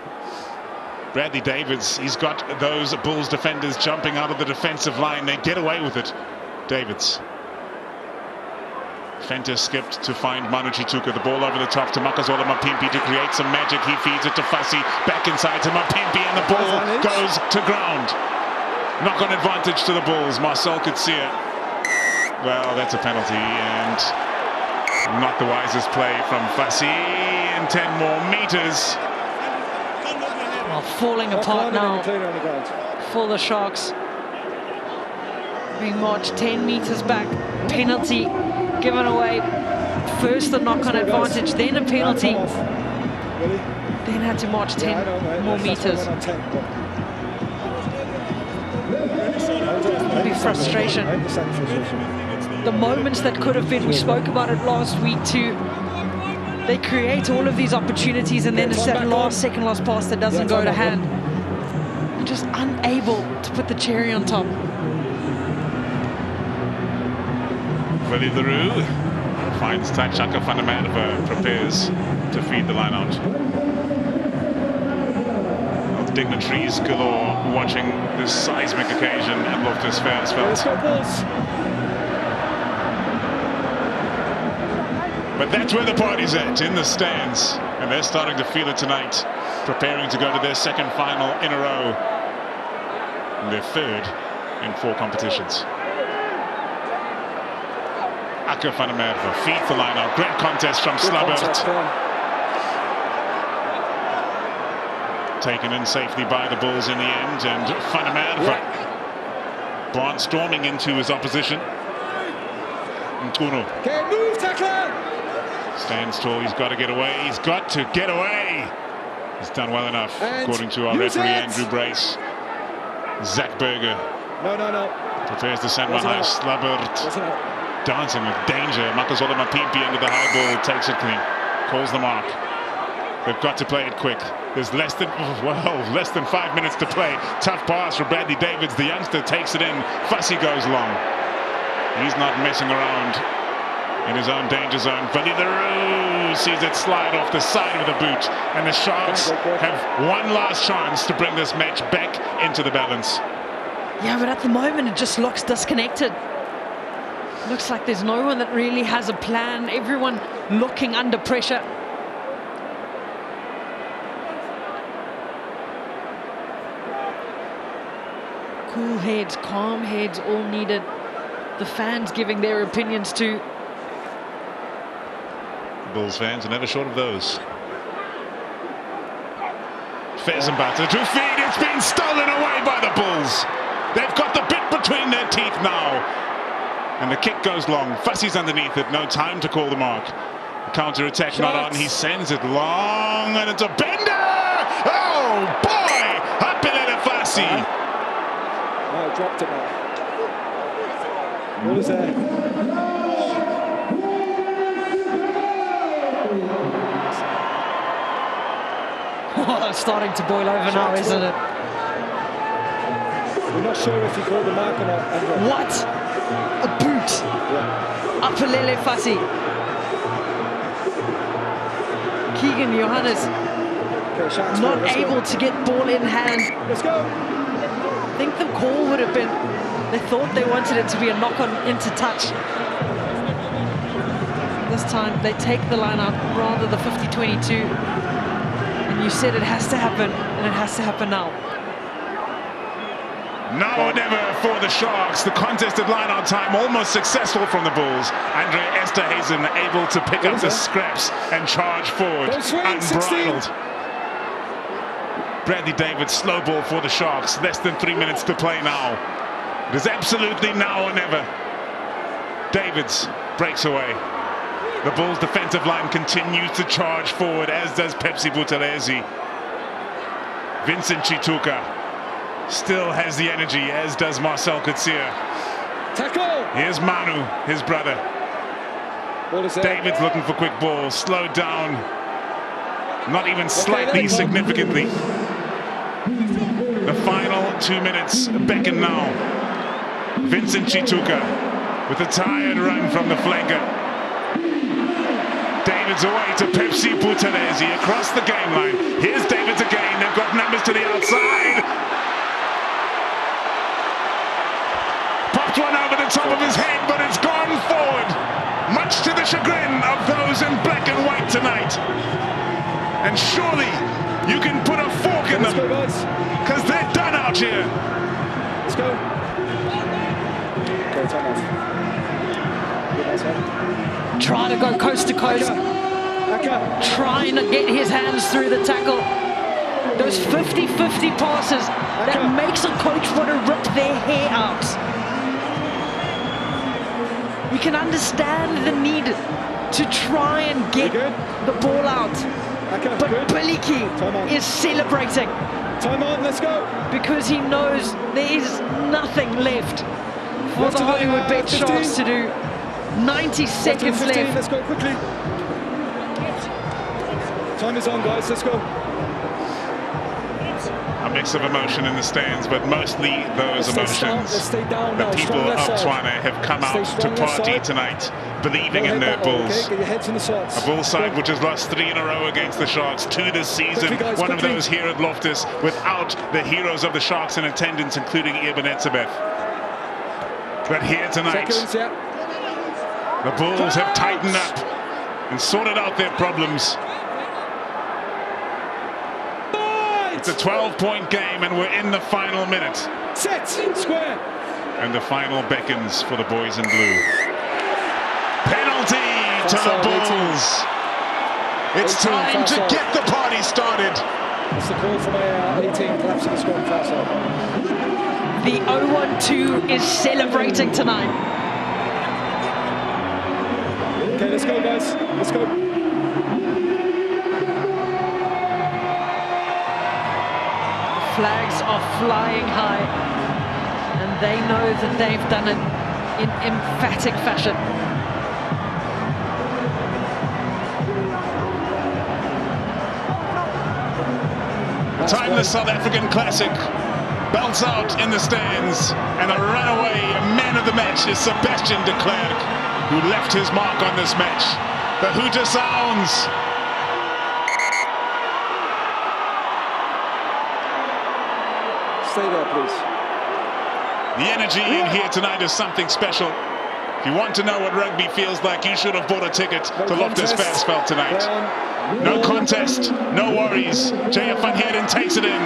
Bradley Davids, he's got those Bulls defenders jumping out of the defensive line. They get away with it. Davids. Fenter skipped to find Manu Chituka. The ball over the top to Makazola Mapimpi to create some magic. He feeds it to Fassi. Back inside to Mapimpi, and the ball goes to ground. Knock-on advantage to the Bulls. Marcell Coetzee. Well, that's a penalty, and not the wisest play from Fassi. And 10 more meters. Well, falling apart now for the Sharks. Being marched 10 meters back. Penalty given away. First the knock-on advantage, then a penalty. Then had to march 10 more meters. Big frustration. The moments that could have been, we spoke about it last week too. They create all of these opportunities, and then it's that second last pass that doesn't go to hand. They're just unable to put the cherry on top. Willie Roux finds Tachaka Fundamanova, prepares to feed the line out. Dignitaries galore watching this seismic occasion at Loftus Versfeld. But that's where the party's at, in the stands. And they're starting to feel it tonight, preparing to go to their second final in a row. And their third in 4 competitions. Aka Fundamanova feeds the line out. Great contest from Slabbert. Taken in safely by the Bulls in the end, and Fundamanova barnstorming into his opposition. Nkuno stands tall. He's got to get away. He's got to get away. He's done well enough, according to our referee Andrew Brace. Zach Berger prepares to send one high. Slabbert dancing with danger. Makazola Mapimpi into the high ball, takes it clean, calls the mark. They've got to play it quick. There's less than 5 minutes to play. Tough pass for Bradley Davids. The youngster takes it in. Fassi goes long. He's not messing around in his own danger zone. Willie Roux sees it slide off the side of the boot. And the Sharks have one last chance to bring this match back into the balance. Yeah, but at the moment it just looks disconnected. Looks like there's no one that really has a plan. Everyone looking under pressure. Cool heads, calm heads, all needed. The fans giving their opinions too. Bulls fans are never short of those. Fezenbatter to feed. It's been stolen away by the Bulls. They've got the bit between their teeth now. And the kick goes long. Fassi's underneath it. No time to call the mark. The counter-attack not on. He sends it long, and it's a bender! Oh, boy! Aphelele Fassi. Oh, dropped it now. What is that? Oh, it's starting to boil over now, isn't it? We're not sure if he called the mark or not. What? A boot! Yeah. Aphelele Fassi. Keegan Johannes not able to get ball in hand. Let's go. I think the call would have been, they thought they wanted it to be a knock-on into touch. This time they take the line out, rather the 50-22. And you said it has to happen, and it has to happen now. Now or never for the Sharks. The contested line-out time almost successful from the Bulls. Andre Esterhazen able to pick up the scraps and charge forward, unbridled. Bradley Davids, slow ball for the Sharks. Less than 3 minutes to play now. It is absolutely now or never. Davids breaks away. The Bulls' defensive line continues to charge forward, as does Pepsi Buthelezi. Vincent Chituka still has the energy, as does Marcell Coetzee. Tackle! Here's Manu, his brother. David's looking for quick balls, slowed down. Not even slightly, significantly. The final 2 minutes beckon now. Vincent Chituka with a tired run from the flanker. Davids away to Pepsi Buthelezi across the game line. Here's Davids again. They've got numbers to the outside. Popped one over the top of his head, but it's gone forward. Much to the chagrin of those in black and white tonight. And surely you can put a fork in them, because they're done out here. Let's go. Okay, time off. Trying to go coast to coast. Trying to get his hands through the tackle. Those 50-50 passes that makes a coach want to rip their hair out. You can understand the need to try and get the ball out. But Biliki is celebrating. Time on, let's go. Because he knows there is nothing left for the Hollywoodbets Sharks to do. 90 seconds left. Let's go quickly. Time is on, guys. Let's go. A mix of emotion in the stands, but mostly those emotions. The people of Tshwane have come out to party tonight, believing in their Bulls. A Bull side which has lost 3 in a row against the Sharks, 2 this season. One of those here at Loftus without the heroes of the Sharks in attendance, including Eben Etzebeth. But here tonight, the Bulls have tightened up and sorted out their problems. It's a 12-point game, and we're in the final minute. Set, square. And the final beckons for the boys in blue. Penalty to the Bulls. It's time to get the party started. That's the call from a 18, collapsing the squad class. The 0-1-2 is celebrating tonight. Okay, let's go, guys. Let's go. Flags are flying high, and they know that they've done it in emphatic fashion. Timeless South African classic belts out in the stands, and a runaway man of the match is Sebastian de Klerk, who left his mark on this match. The hooter sounds. Stay there, please. The energy in here tonight is something special. If you want to know what rugby feels like, you should have bought a ticket to Loftus Versfeld tonight. No contest, no worries. JF van Heerden takes it in.